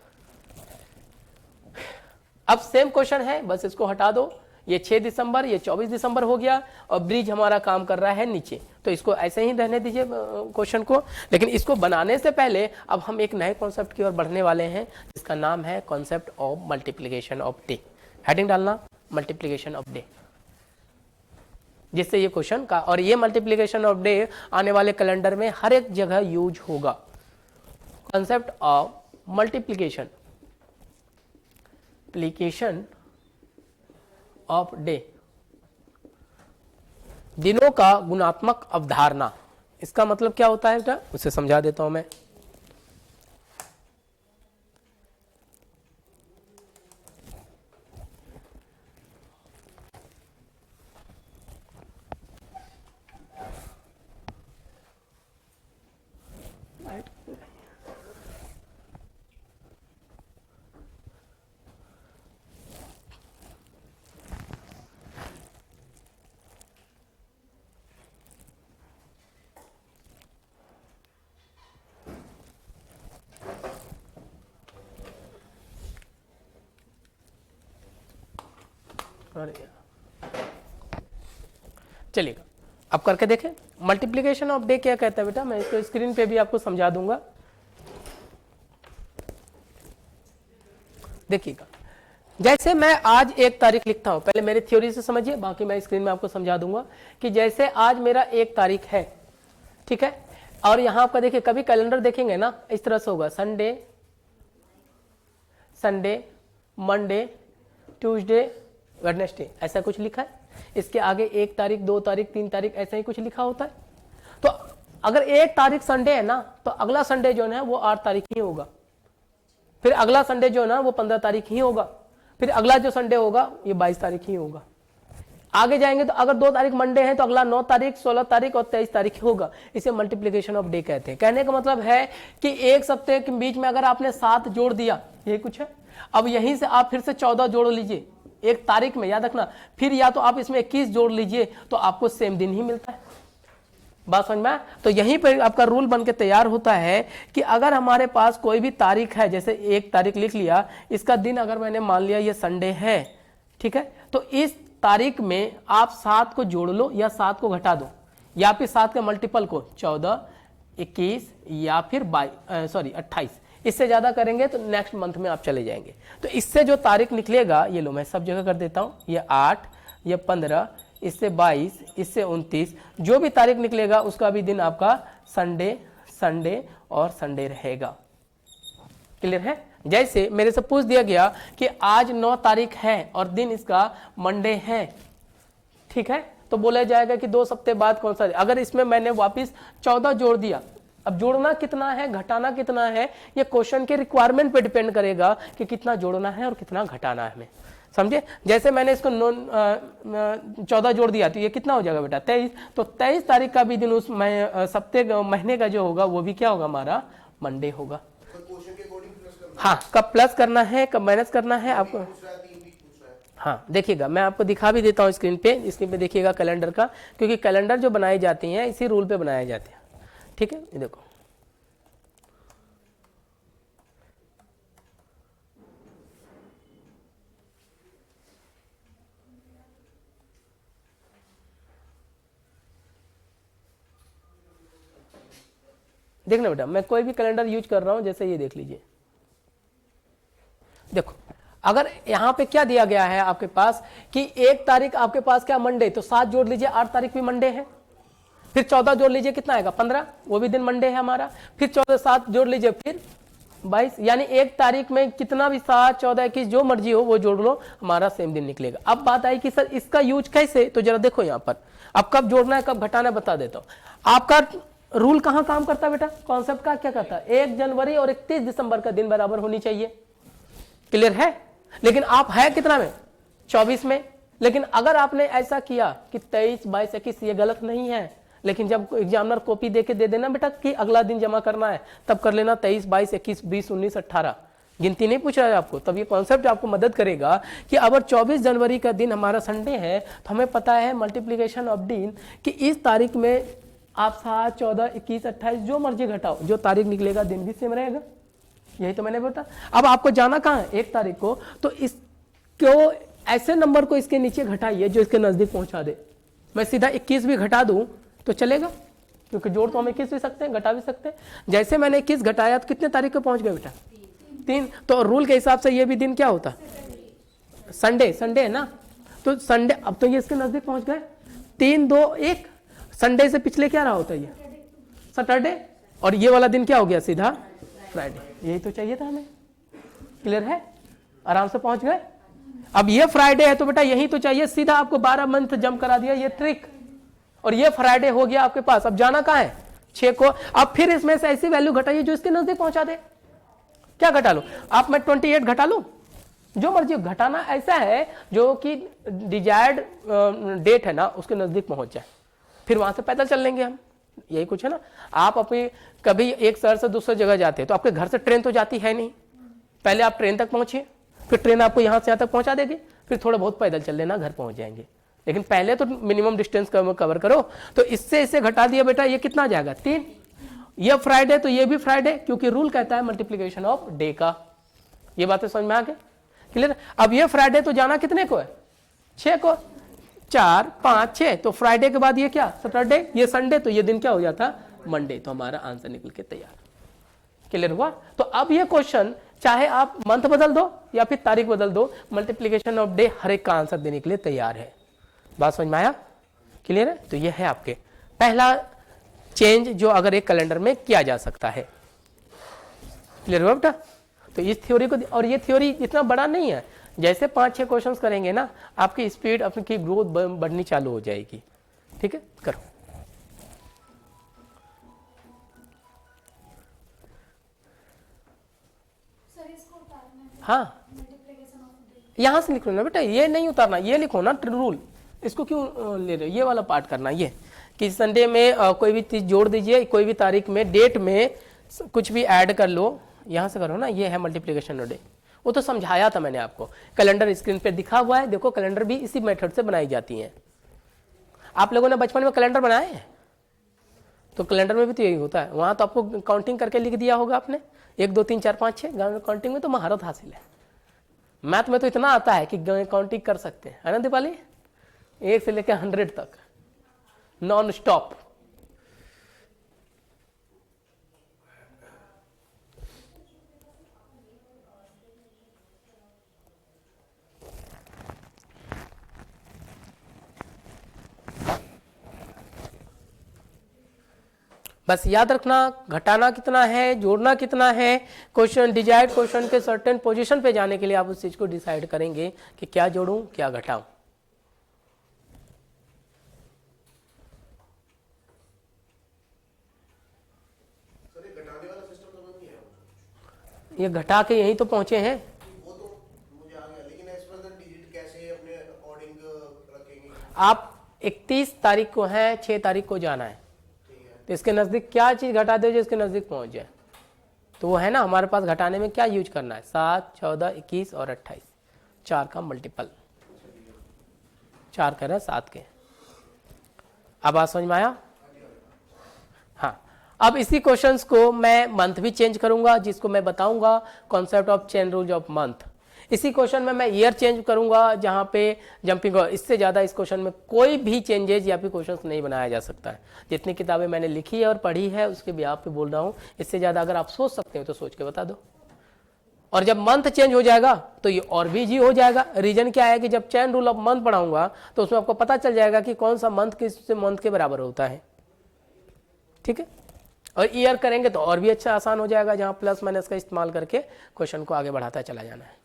अब सेम क्वेश्चन है, बस इसको हटा दो। ये 6 दिसंबर, ये 24 दिसंबर हो गया और ब्रिज हमारा काम कर रहा है नीचे, तो इसको ऐसे ही रहने दीजिए क्वेश्चन को। लेकिन इसको बनाने से पहले अब हम एक नए कॉन्सेप्ट की ओर बढ़ने वाले हैं, जिसका नाम है concept of multiplication of day. Heading डालना, मल्टीप्लीकेशन ऑफ डे, जिससे ये क्वेश्चन का, और ये मल्टीप्लीकेशन ऑफ डे आने वाले कैलेंडर में हर एक जगह यूज होगा। Concept of multiplication of day, दिनों का गुणात्मक अवधारणा। इसका मतलब क्या होता है बेटा, उसे समझा देता हूं मैं। चलिएगा अब करके देखें मल्टीप्लीकेशन ऑफ डे क्या कहता है बेटा। मैं इसको स्क्रीन पे भी आपको समझा दूंगा, देखिएगा। जैसे मैं आज एक तारीख लिखता हूं, पहले मेरी थ्योरी से समझिए, बाकी मैं स्क्रीन में आपको समझा दूंगा कि जैसे आज मेरा 1 तारीख है, ठीक है, और यहां आपका देखिए, कभी कैलेंडर देखेंगे ना इस तरह से होगा, संडे, मंडे, ट्यूसडे, वेडनेसडे, ऐसा कुछ लिखा है। इसके आगे 1 तारीख, 2 तारीख, 3 तारीख, ऐसा ही कुछ लिखा होता है। तो अगर 1 तारीख संडे है ना, तो अगला संडे जो है वो 8 तारीख ही होगा, फिर अगला संडे जो है ना वो 15 तारीख ही होगा, फिर अगला जो संडे होगा ये 22 तारीख ही होगा। आगे जाएंगे तो अगर 2 तारीख मंडे है तो अगला 9 तारीख, 16 तारीख और 23 तारीख होगा। इसे मल्टीप्लिकेशन ऑफ डे कहते हैं। कहने का मतलब है कि एक सप्ताह के बीच में अगर आपने 7 जोड़ दिया, यही कुछ है। अब यहीं से आप फिर से 14 जोड़ लीजिए एक तारीख में, याद रखना। फिर या तो आप इसमें 21 जोड़ लीजिए तो आपको सेम दिन ही मिलता है। बात समझ में आया? तो यहीं पर आपका रूल बन के तैयार होता है कि अगर हमारे पास कोई भी तारीख है, जैसे 1 तारीख लिख लिया, इसका दिन अगर मैंने मान लिया ये संडे है, ठीक है, तो इस तारीख में आप 7 को जोड़ लो या 7 को घटा दो, या फिर 7 के मल्टीपल को 14, 21 या फिर 28। इससे ज्यादा करेंगे तो नेक्स्ट मंथ में आप चले जाएंगे। तो इससे जो तारीख निकलेगा, ये लो मैं सब जगह कर देता हूं, ये 8, ये 15, इससे 22, इससे 29, जो भी तारीख निकलेगा उसका भी दिन आपका संडे, संडे और संडे रहेगा। क्लियर है? जैसे मेरे से पूछ दिया गया कि आज 9 तारीख है और दिन इसका मंडे है, ठीक है, तो बोला जाएगा कि 2 सप्ताह बाद कौन सा। अगर इसमें मैंने वापस 14 जोड़ दिया, अब जोड़ना कितना है, घटाना कितना है, ये क्वेश्चन के रिक्वायरमेंट पे डिपेंड करेगा कि कितना जोड़ना है और कितना घटाना है हमें, समझे। जैसे मैंने इसको 14 जोड़ दिया तो ये कितना हो जाएगा बेटा, 23। तो 23 तारीख का भी दिन उस सप्ताह महीने का जो होगा वो भी क्या होगा, हमारा मंडे होगा। हाँ, कब प्लस करना है, कब माइनस करना है आपको। हाँ देखिएगा, मैं आपको दिखा भी देता हूँ स्क्रीन पे देखिएगा कैलेंडर का, क्योंकि कैलेंडर जो बनाई जाती हैं इसी रूल पे बनाए जाते हैं, ठीक है। ये देखो, देखना बेटा, मैं कोई भी कैलेंडर यूज कर रहा हूं, जैसे ये देख लीजिए। देखो, अगर यहां पे क्या दिया गया है आपके पास कि 1 तारीख आपके पास क्या मंडे, तो 7 जोड़ लीजिए, 8 तारीख भी मंडे है। फिर 14 जोड़ लीजिए, कितना आएगा 15, वो भी दिन मंडे है हमारा। फिर 14 7 जोड़ लीजिए, फिर 22, यानी 1 तारीख में कितना भी 7, 14, 21 जो मर्जी हो वो जोड़ लो, हमारा सेम दिन निकलेगा। अब बात आई कि सर इसका यूज कैसे, तो जरा देखो यहाँ पर, अब कब जोड़ना है कब घटाना है बता देता हूँ। आपका रूल कहाँ काम करता है बेटा, कॉन्सेप्ट का क्या करता है, 1 जनवरी और 31 दिसंबर का दिन बराबर होनी चाहिए। क्लियर है? लेकिन आप है कितना में, 24 में। लेकिन अगर आपने ऐसा किया कि 23, 22, 21, ये गलत नहीं है, लेकिन जब एग्जामिनर कॉपी देके दे देना बेटा कि अगला दिन जमा करना है, तब कर लेना 23, 22, 21, 20, 19, 18, गिनती नहीं पूछ रहा है आपको। तब ये कॉन्सेप्ट आपको मदद करेगा कि अगर 24 जनवरी का दिन हमारा संडे है तो हमें पता है मल्टीप्लीकेशन ऑफ दिन कि इस तारीख में आप 7, 14, 21, 28 जो मर्जी घटाओ, जो तारीख निकलेगा दिन भी सेम रहेगा। यही तो मैंने बता। अब आपको जाना कहाँ है 1 तारीख को, तो इसको ऐसे नंबर को इसके नीचे घटाइए जो इसके नजदीक पहुंचा दे। मैं सीधा 21 भी घटा दूं तो चलेगा, क्योंकि जोड़ तो हम 21 भी सकते हैं, घटा भी सकते हैं। जैसे मैंने 21 घटाया तो कितने तारीख को पहुंच गए बेटा, 3। तो रूल के हिसाब से ये भी दिन क्या होता, संडे, संडे है ना, तो संडे, अब तो ये इसके नजदीक पहुंच गए। 3, 2, 1, संडे से पिछले क्या रहा होता है, ये सैटरडे, और ये वाला दिन क्या हो गया सीधा फ्राइडे। यही तो चाहिए था हमें। क्लियर है? आराम से पहुंच गए। अब ये फ्राइडे है तो बेटा यही तो चाहिए, सीधा आपको 12 मंथ जंप करा दिया, ये ट्रिक। और ये फ्राइडे हो गया आपके पास। अब जाना कहाँ है 6 को। अब फिर इसमें से ऐसी वैल्यू घटाइए जो इसके नजदीक पहुंचा दे। क्या घटा लो आप, मैं 28 घटा लो, जो मर्जी घटाना ऐसा है जो कि डिजायर्ड डेट है ना उसके नजदीक पहुंच जाए, फिर वहां से पैदल चल लेंगे हम। यही कुछ है ना। आप अपनी कभी एक शहर से दूसरे जगह जाते हैं तो आपके घर से ट्रेन तो जाती है नहीं, पहले आप ट्रेन तक पहुंचिए, फिर ट्रेन आपको यहां से यहां तक पहुंचा देगी, फिर थोड़ा बहुत पैदल चल लेना, घर पहुंच जाएंगे। लेकिन पहले तो मिनिमम डिस्टेंस कवर करो। तो इससे इसे घटा दिया बेटा, ये कितना आ जाएगा 3। ये फ्राइडे तो ये भी फ्राइडे, क्योंकि रूल कहता है मल्टीप्लीकेशन ऑफ डे का। ये बातें समझ में आ गई? क्लियर? अब ये फ्राइडे तो जाना कितने को है, 6 को, 4, 5, 6, तो फ्राइडे के बाद ये क्या सैटरडे, ये संडे, तो ये दिन क्या हो जाता मंडे। तो हमारा आंसर निकल के तैयार। क्लियर हुआ? तो अब ये क्वेश्चन चाहे आप मंथ बदल दो या फिर तारीख बदल दो, मल्टीप्लीकेशन ऑफ डे हर एक का आंसर देने के लिए तैयार है। बात समझ में आया? क्लियर है? तो ये है आपके पहला चेंज जो अगर एक कैलेंडर में किया जा सकता है। क्लियर हुआ बेटा? तो इस थ्योरी को, और ये थ्योरी इतना बड़ा नहीं है, जैसे 5-6 क्वेश्चंस करेंगे ना आपकी स्पीड आपकी ग्रोथ बढ़नी चालू हो जाएगी। ठीक है, करो। हाँ, यहां से लिखो ना बेटा, ये नहीं उतारना, ये लिखो ना रूल, इसको क्यों ले रहे हो, ये वाला पार्ट करना, ये कि संडे में कोई भी चीज़ जोड़ दीजिए, कोई भी तारीख में, डेट में कुछ भी ऐड कर लो, यहाँ से करो ना, ये है मल्टीप्लिकेशन डे। वो तो समझाया था मैंने आपको, कैलेंडर स्क्रीन पे दिखा हुआ है, देखो कैलेंडर भी इसी मेथड से बनाई जाती हैं। आप लोगों ने बचपन में कैलेंडर बनाए हैं, तो कैलेंडर में भी तो यही होता है, वहाँ तो आपको काउंटिंग करके लिख दिया होगा आपने, 1 2 3 4 5 6, काउंटिंग में तो महारत हासिल है। मैथ में तो इतना आता है कि काउंटिंग कर सकते हैं, है ना दीपाली, 1 से लेकर 100 तक नॉन स्टॉप। बस याद रखना, घटाना कितना है, जोड़ना कितना है, क्वेश्चन डिजायर्ड क्वेश्चन के सर्टेन पोजीशन पे जाने के लिए आप उस चीज को डिसाइड करेंगे कि क्या जोड़ूं क्या घटाऊं। ये घटा के यहीं तो पहुंचे हैं। वो तो मुझे आ गया, लेकिन एक्सप्रेशन डिजिट कैसे अपने अकॉर्डिंग रखेंगे? आप 31 तारीख को है, 6 तारीख को जाना है, तो इसके नज़दीक क्या चीज़ घटा दो जो इसके नज़दीक पहुंच जाए, तो वो है ना हमारे पास घटाने में क्या यूज करना है, 7 14 21 और 28, 4 का मल्टीपल, 4 कह रहे हैं 7 के। अब बात समझ में आया? हाँ, अब इसी क्वेश्चंस को मैं मंथ भी चेंज करूंगा, जिसको मैं बताऊंगा concept of chain rule of month. इसी क्वेश्चन में मैं ईयर चेंज करूंगा, जहां पे जंपिंग, और इससे ज़्यादा इस क्वेश्चन में कोई भी चेंजेस या फिर क्वेश्चंस नहीं बनाया जा सकता है। जितनी किताबें मैंने लिखी है और पढ़ी है उसके ब्याह पे बोल रहा हूँ, इससे ज़्यादा अगर आप सोच सकते हो तो सोच के बता दो। और जब मंथ चेंज हो जाएगा तो ये और भी जी हो जाएगा। रीजन क्या है कि जब चेन रूल ऑफ मंथ पढ़ाऊंगा तो उसमें आपको पता चल जाएगा कि कौन सा मंथ किस मंथ के बराबर होता है, ठीक है। और ईयर करेंगे तो और भी अच्छा आसान हो जाएगा, जहां प्लस माइनस का इस्तेमाल करके क्वेश्चन को आगे बढ़ाता चला जाना है।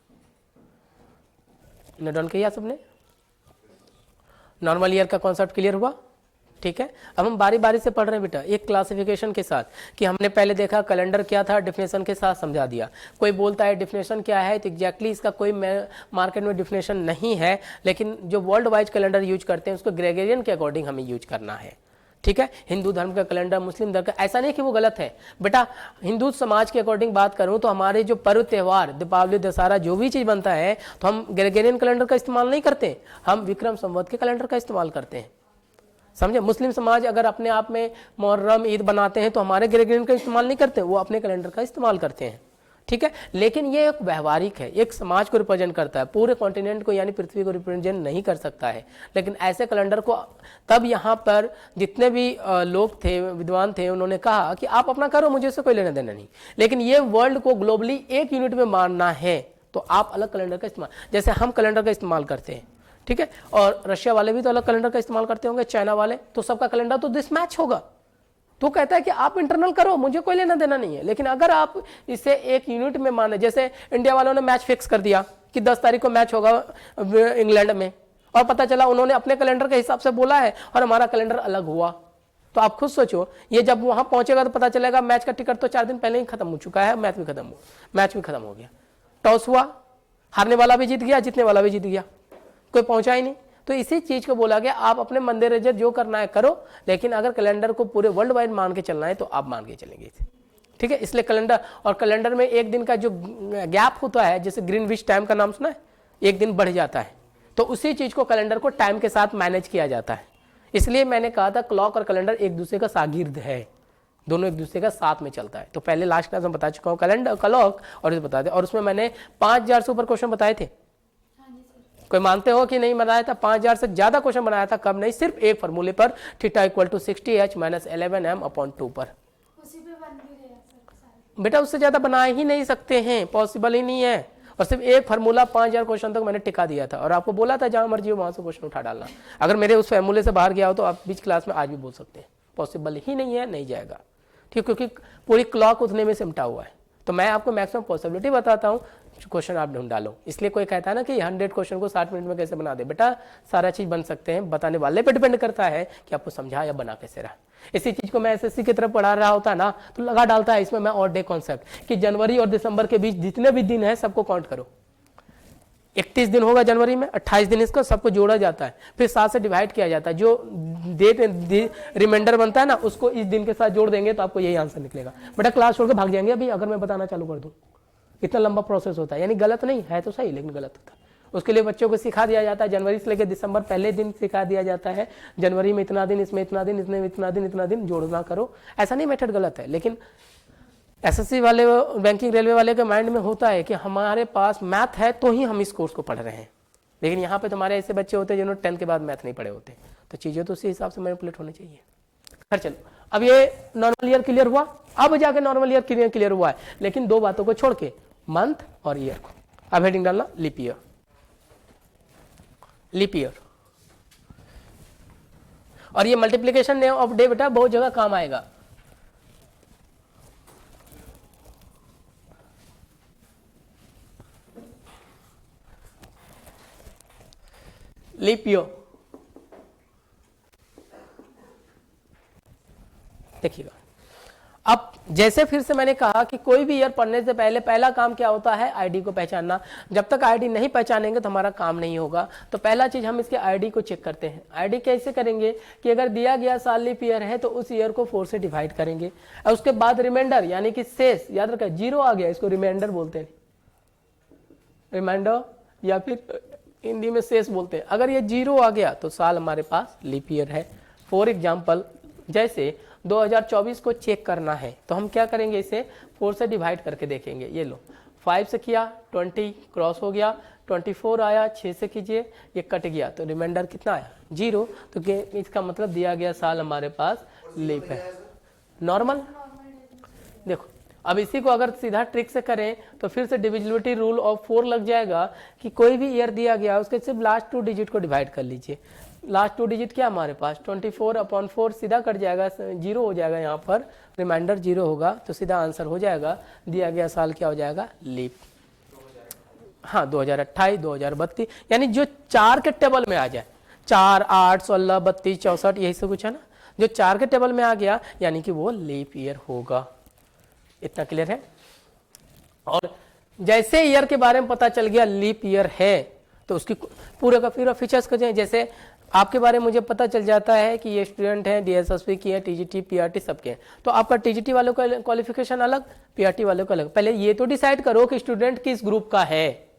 नोट डाउन किया सबने? नॉर्मल ईयर का कॉन्सेप्ट क्लियर हुआ? ठीक है। अब हम बारी बारी से पढ़ रहे हैं बेटा, एक क्लासिफिकेशन के साथ, कि हमने पहले देखा कैलेंडर क्या था, डेफिनेशन के साथ समझा दिया। कोई बोलता है डेफिनेशन क्या है, तो एग्जैक्टली इसका कोई मार्केट में डेफिनेशन नहीं है, लेकिन जो वर्ल्ड वाइज कैलेंडर यूज करते हैं उसको ग्रेगोरियन के अकॉर्डिंग हमें यूज करना है, ठीक है। हिंदू धर्म का कैलेंडर, मुस्लिम धर्म का, ऐसा नहीं कि वो गलत है बेटा। हिंदू समाज के अकॉर्डिंग बात करूं तो हमारे जो पर्व त्यौहार, दीपावली, दशहरा, जो भी चीज़ बनता है तो हम ग्रेगोरियन कैलेंडर का इस्तेमाल नहीं करते, हम विक्रम संवत के कैलेंडर का इस्तेमाल करते हैं, समझे। मुस्लिम समाज अगर अपने आप में मुहर्रम, ईद बनाते हैं तो हमारे ग्रेगोरियन का इस्तेमाल नहीं करते, वो अपने कैलेंडर का इस्तेमाल करते हैं, ठीक है। लेकिन ये एक व्यवहारिक है, एक समाज को रिप्रेजेंट करता है, पूरे कॉन्टिनेंट को यानी पृथ्वी को रिप्रेजेंट नहीं कर सकता है। लेकिन ऐसे कैलेंडर को तब यहाँ पर जितने भी लोग थे, विद्वान थे, उन्होंने कहा कि आप अपना करो, मुझे इससे कोई लेना देना नहीं, लेकिन ये वर्ल्ड को ग्लोबली एक यूनिट में मानना है तो आप अलग कैलेंडर का इस्तेमाल, जैसे हम कैलेंडर का इस्तेमाल करते हैं, ठीक है। और रशिया वाले भी तो अलग कैलेंडर का इस्तेमाल करते होंगे, चाइना वाले, तो सबका कैलेंडर तो डिसमैच होगा। तो कहता है कि आप इंटरनल करो, मुझे कोई लेना देना नहीं है, लेकिन अगर आप इसे एक यूनिट में माने, जैसे इंडिया वालों ने मैच फिक्स कर दिया कि 10 तारीख को मैच होगा इंग्लैंड में, और पता चला उन्होंने अपने कैलेंडर के हिसाब से बोला है और हमारा कैलेंडर अलग हुआ, तो आप खुद सोचो, ये जब वहां पहुंचेगा तो पता चलेगा मैच का टिकट तो 4 दिन पहले ही खत्म हो चुका है, मैच भी खत्म हो गया, टॉस हुआ, हारने वाला भी जीत गया, जीतने वाला भी जीत गया, कोई पहुंचा ही नहीं। तो इसी चीज को बोला गया, आप अपने मंदे रजत जो करना है करो, लेकिन अगर कैलेंडर को पूरे वर्ल्ड वाइड मान के चलना है तो आप मान के चलेंगे इसे, ठीक है। इसलिए कैलेंडर, और कैलेंडर में एक दिन का जो गैप होता है, जैसे ग्रीनविच टाइम का नाम सुना है, एक दिन बढ़ जाता है, तो उसी चीज को कैलेंडर को टाइम के साथ मैनेज किया जाता है। इसलिए मैंने कहा था क्लॉक और कैलेंडर एक दूसरे का शागिर्द है, दोनों एक दूसरे का साथ में चलता है। तो पहले लास्ट क्लास में बता चुका हूँ कैलेंडर, क्लॉक, और इसे बता दें, और उसमें मैंने 5000 से ऊपर क्वेश्चन बताए थे। कोई मानते हो कि नहीं बनाया था? 5000 से ज्यादा क्वेश्चन बनाया था, कब नहीं, सिर्फ एक फॉर्मूले पर, theta equal to 60h minus 11m/2 पर। बेटा उससे ज्यादा बना ही नहीं सकते हैं, पॉसिबल ही नहीं है, और सिर्फ एक फार्मूला 5000 क्वेश्चन तक मैंने टिका दिया था, और आपको बोला था जहां मर्जी हो वहां से क्वेश्चन उठा डालना। अगर मेरे उस फार्मूले से बाहर गया हो तो आप बीच क्लास में आज भी बोल सकते हैं, पॉसिबल ही नहीं है, नहीं जाएगा, ठीक, क्योंकि पूरी क्लॉक उतने में सिमटा हुआ है। तो मैं आपको मैक्सिमम पॉसिबिलिटी बताता हूँ, क्वेश्चन आप ढूंढ डालो। इसलिए कोई कहता है ना कि 100 क्वेश्चन को 60 मिनट में कैसे बना दे, बेटा सारा चीज बन सकते हैं, बताने वाले पे डिपेंड करता है कि आपको समझा या बना कैसे रहा। इसी चीज को मैं एसएससी की तरफ पढ़ा रहा होता ना तो लगा डालता है इसमें मैं और डे कॉन्सेप्ट कि जनवरी और दिसंबर के बीच जितने भी दिन है सबको काउंट करो, 31 दिन होगा जनवरी में, 28 दिन इसका सबको जोड़ा जाता है, फिर 7 से डिवाइड किया जाता है, जो डेट रिमाइंडर बनता है ना उसको इस दिन के साथ जोड़ देंगे तो आपको यही आंसर निकलेगा। बेटा क्लास छोड़ के भाग जाएंगे अभी अगर मैं बताना चालू कर दूं, इतना लंबा प्रोसेस होता है, यानी गलत नहीं है तो सही लेकिन गलत होता है। उसके लिए बच्चों को सिखा दिया जाता है, जनवरी से लेकर दिसंबर पहले दिन सिखा दिया जाता है, जनवरी में इतना दिन, इसमें इतना दिन, इसमें इतना दिन जोड़ना करो। ऐसा नहीं मेथड गलत है, लेकिन एसएससी वाले बैंकिंग रेलवे वाले के माइंड में होता है कि हमारे पास मैथ है तो ही हम इस कोर्स को पढ़ रहे हैं, लेकिन यहाँ पे तुम्हारे ऐसे बच्चे होते हैं जिन्होंने 10th के बाद मैथ नहीं पढ़े होते, तो चीज़ें तो उसी हिसाब से मैनिपुलेट होनी चाहिए। खैर चलो, अब ये नॉर्मल ईयर क्लियर हुआ, अब जाके नॉर्मल ईयर क्लियर हुआ है, लेकिन दो बातों को छोड़ के, मंथ और ईयर को। अब हेडिंग डालना लीप ईयर, लीप ईयर। और ये मल्टीप्लीकेशन ऑफ डे बेटा बहुत जगह काम आएगा। लीप ईयर देखिएगा, अब जैसे फिर से मैंने कहा कि कोई भी ईयर पढ़ने से पहले पहला काम क्या होता है, आईडी को पहचानना। जब तक आईडी नहीं पहचानेंगे तो हमारा काम नहीं होगा। तो पहला चीज हम इसके आईडी को चेक करते हैं। आईडी कैसे करेंगे कि अगर दिया गया साल लीप ईयर है तो उस ईयर को 4 से डिवाइड करेंगे, और उसके बाद रिमाइंडर यानी कि शेष, याद रखें 0 आ गया इसको रिमाइंडर बोलते हैं, रिमाइंडर या फिर हिंदी में शेष बोलते हैं। अगर ये 0 आ गया तो साल हमारे पास लीप ईयर है। फॉर एग्जाम्पल जैसे 2024 को चेक करना है तो हम क्या करेंगे, इसे 4 से डिवाइड करके देखेंगे। ये लो 5 से किया 20 क्रॉस हो गया, 24 आया, 6 से कीजिए ये कट गया तो रिमाइंडर कितना आया 0। तो इसका मतलब दिया गया साल हमारे पास लीप है, नॉर्मल। देखो अब इसी को अगर सीधा ट्रिक से करें तो फिर से डिविजिबिलिटी रूल ऑफ 4 लग जाएगा कि कोई भी ईयर दिया गया उसके सिर्फ लास्ट 2 डिजिट को डिवाइड कर लीजिए। लास्ट 2 डिजिट क्या हमारे पास 24/4 सीधा कट जाएगा, 0 हो जाएगा, यहाँ पर रिमाइंडर 0 होगा तो सीधा आंसर हो जाएगा दिया गया साल क्या हो जाएगा लीप। हाँ 2028, 2032, यानी जो 4 के टेबल में आ जाए, 4, 8, 16, 32, 64 यही सब कुछ है ना, जो 4 के टेबल में आ गया यानी कि वो लीप ईयर होगा। इतना क्लियर है। और जैसे ईयर के बारे में पता चल गया लीप ईयर है तो उसकी पूरे का पूरा फीचर्स कर जाए। जैसे आपके बारे में मुझे पता चल जाता है कि ये स्टूडेंट हैं, डीएसएसपी की है, टीजीटी पीआरटी सबके हैं, तो आपका टीजीटी वालों का क्वालिफिकेशन अलग, पीआरटी वालों का अलग। पहले ये तो डिसाइड करो कि स्टूडेंट किस ग्रुप का है,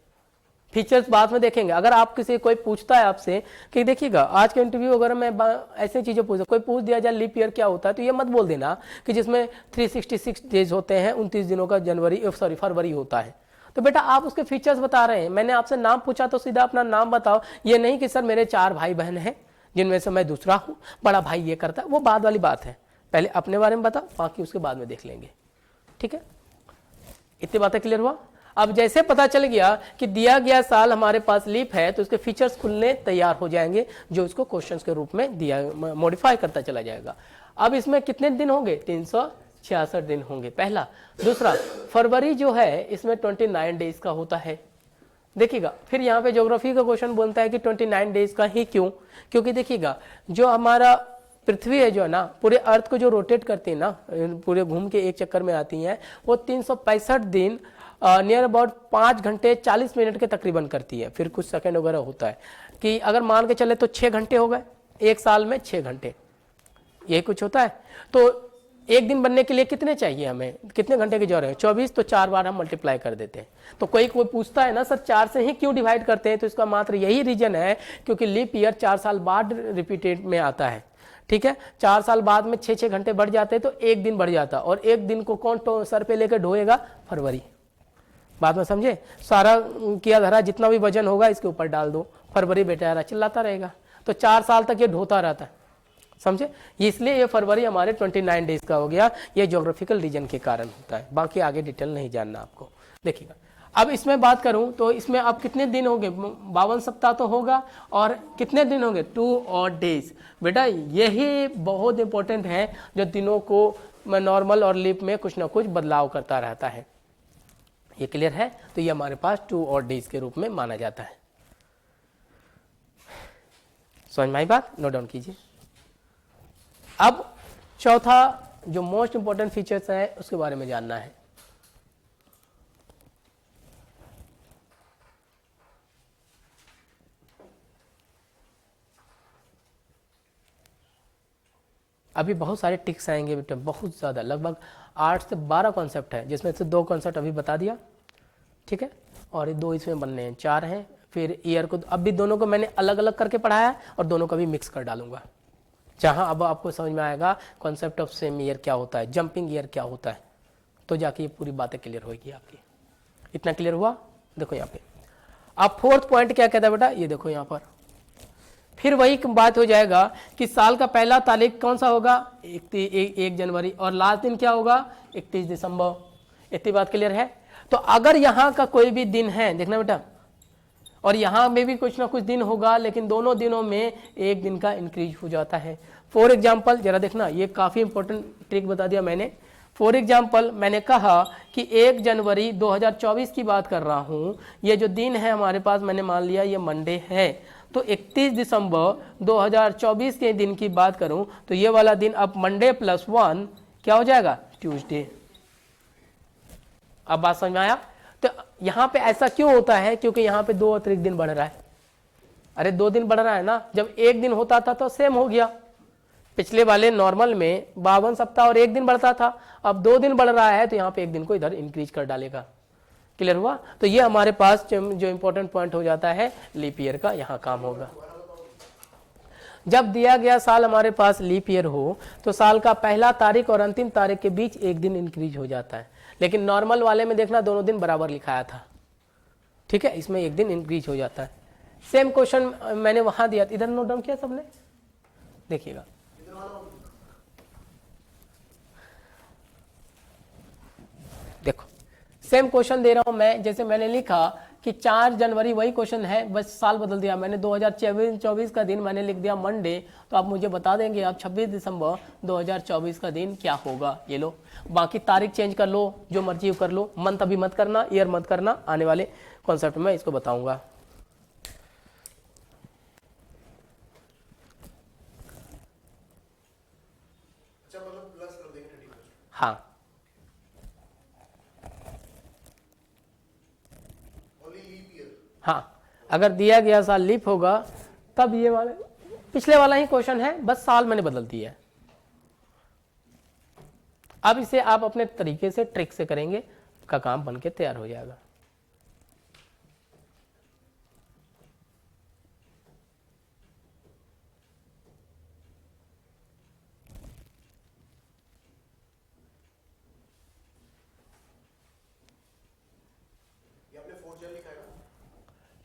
फीचर्स बाद में देखेंगे। अगर आप किसी कोई पूछता है आपसे कि देखिएगा आज के इंटरव्यू अगर मैं ऐसी चीजें पूछता, कोई पूछ दिया जाए लीप ईयर क्या होता है तो ये मत बोल देना कि जिसमें 366 डेज होते हैं, 29 दिनों का फरवरी होता है। तो बेटा आप उसके फीचर्स बता रहे हैं, मैंने आपसे नाम पूछा तो सीधा अपना नाम बताओ, ये नहीं कि सर मेरे 4 भाई बहन हैं जिनमें से मैं दूसरा हूँ, बड़ा भाई ये करता है, वो बाद वाली बात है। पहले अपने बारे में बताओ, बाकी उसके बाद में देख लेंगे। ठीक है, इतनी बातें क्लियर हुआ। अब जैसे पता चल गया कि दिया गया साल हमारे पास लीप है तो उसके फीचर्स खुलने तैयार हो जाएंगे, जो इसको क्वेश्चंस के रूप में दिया मॉडिफाई करता चला जाएगा। अब इसमें कितने दिन होंगे 366 दिन होंगे, पहला। दूसरा फरवरी जो है इसमें 29 डेज का होता है। देखिएगा फिर यहाँ पे ज्योग्राफी का क्वेश्चन बोलता है कि 29 डेज का ही क्यों, क्योंकि देखिएगा जो हमारा पृथ्वी है जो है ना, पूरे अर्थ को जो रोटेट करती है ना, पूरे घूम के एक चक्कर में आती है, वो 365 दिन नियर अबाउट 5 घंटे 40 मिनट के तकरीबन करती है। फिर कुछ सेकंड वगैरह होता है कि अगर मान के चले तो 6 घंटे हो गए, एक साल में 6 घंटे यही कुछ होता है। तो एक दिन बनने के लिए कितने चाहिए, हमें कितने घंटे की जरूरत है 24, तो 4 बार हम मल्टीप्लाई कर देते हैं। तो कोई पूछता है ना सर 4 से ही क्यों डिवाइड करते हैं, तो इसका मात्र यही रीजन है क्योंकि लीप ईयर 4 साल बाद रिपीटेड में आता है। ठीक है, 4 साल बाद में 6 घंटे बढ़ जाते हैं तो एक दिन बढ़ जाता, और एक दिन को कौन तो सर पे लेकर ढोएगा, फरवरी। बात में समझे, सारा किया धरा जितना भी वजन होगा इसके ऊपर डाल दो, फरवरी बेचारा चिल्लाता रहेगा, तो 4 साल तक ये ढोता रहता है, समझे। इसलिए ये फरवरी हमारे 29 डेज का हो गया, ये ज्योग्राफिकल रीजन के कारण होता है, बाकी आगे डिटेल नहीं जानना आपको। देखिएगा अब इसमें बात करूं तो इसमें अब कितने दिन होंगे, 52 सप्ताह तो होगा, और कितने दिन होंगे 2 और डेज। बेटा यही बहुत इंपॉर्टेंट है जो दिनों को नॉर्मल और लीप में कुछ ना कुछ बदलाव करता रहता है। ये क्लियर है, तो ये हमारे पास 2 और डेज के रूप में माना जाता है। समझ में आई बात, नोट डाउन कीजिए। अब चौथा जो मोस्ट इंपॉर्टेंट फीचर्स है उसके बारे में जानना है। अभी बहुत सारे टिक्स आएंगे बेटा, बहुत ज़्यादा, लगभग 8 से 12 कॉन्सेप्ट है, जिसमें से 2 कॉन्सेप्ट अभी बता दिया, ठीक है, और ये 2 इसमें बनने हैं, 4 हैं। फिर ईयर को अभी दोनों को मैंने अलग अलग करके पढ़ाया है और दोनों को भी मिक्स कर डालूंगा, जहाँ अब आपको समझ में आएगा कॉन्सेप्ट ऑफ सेम ईयर क्या होता है, जंपिंग ईयर क्या होता है, तो जाके ये पूरी बातें क्लियर होगी आपकी। इतना क्लियर हुआ? देखो यहाँ पे अब 4th पॉइंट क्या कहता है बेटा, ये देखो यहाँ पर फिर वही बात हो जाएगा कि साल का पहला तारीख कौन सा होगा, 1 जनवरी, और लास्ट दिन क्या होगा, 31 दिसंबर। इतनी बात क्लियर है? तो अगर यहाँ का कोई भी दिन है, देखना बेटा, और यहाँ में भी कुछ ना कुछ दिन होगा, लेकिन दोनों दिनों में एक दिन का इंक्रीज हो जाता है। फॉर एग्जाम्पल जरा देखना, ये काफ़ी इंपॉर्टेंट ट्रिक बता दिया मैंने। फॉर एग्जाम्पल मैंने कहा कि 1 जनवरी 2024 की बात कर रहा हूँ, ये जो दिन है हमारे पास, मैंने मान लिया ये मंडे है, तो 31 दिसंबर 2024 के दिन की बात करूं तो ये वाला दिन अब मंडे प्लस 1 क्या हो जाएगा, ट्यूसडे। अब बात समझ में आया? तो यहां पे ऐसा क्यों होता है, क्योंकि यहां पे 2 अतिरिक्त दिन बढ़ रहा है। अरे 2 दिन बढ़ रहा है ना, जब 1 दिन होता था तो सेम हो गया, पिछले वाले नॉर्मल में 52 सप्ताह और 1 दिन बढ़ता था, अब 2 दिन बढ़ रहा है तो यहाँ पे 1 दिन को इधर इंक्रीज कर डालेगा। क्लियर हुआ? तो ये हमारे पास जो इंपॉर्टेंट पॉइंट हो जाता है लीप ईयर का, यहाँ काम होगा। जब दिया गया साल हमारे पास लीप ईयर हो तो साल का पहला तारीख और अंतिम तारीख के बीच 1 दिन इंक्रीज हो जाता है, लेकिन नॉर्मल वाले में देखना दोनों दिन बराबर लिखाया था, ठीक है, इसमें 1 दिन इंक्रीज हो जाता है। सेम क्वेश्चन मैंने वहां दिया, इधर नोट डाउन किया सबने, देखिएगा। देखो सेम क्वेश्चन दे रहा हूं मैं, जैसे मैंने लिखा कि 4 जनवरी वही क्वेश्चन है, बस साल बदल दिया मैंने, 2024 का दिन मैंने लिख दिया मंडे, तो आप मुझे बता देंगे आप 26 दिसंबर 2024 का दिन क्या होगा। ये लो, बाकी तारीख चेंज कर लो, जो मर्जी कर लो, मंथ अभी मत करना, ईयर मत करना, आने वाले कॉन्सेप्ट में इसको बताऊंगा। अच्छा, मतलब प्लस कर देंगे 31। हाँ, हाँ, अगर दिया गया साल लीप होगा तब ये वाले पिछले वाला ही क्वेश्चन है, बस साल मैंने बदल दिया है। अब इसे आप अपने तरीके से ट्रिक से करेंगे, का काम बनके तैयार हो जाएगा। ये आपने 4 जनवरी लिखा है ना?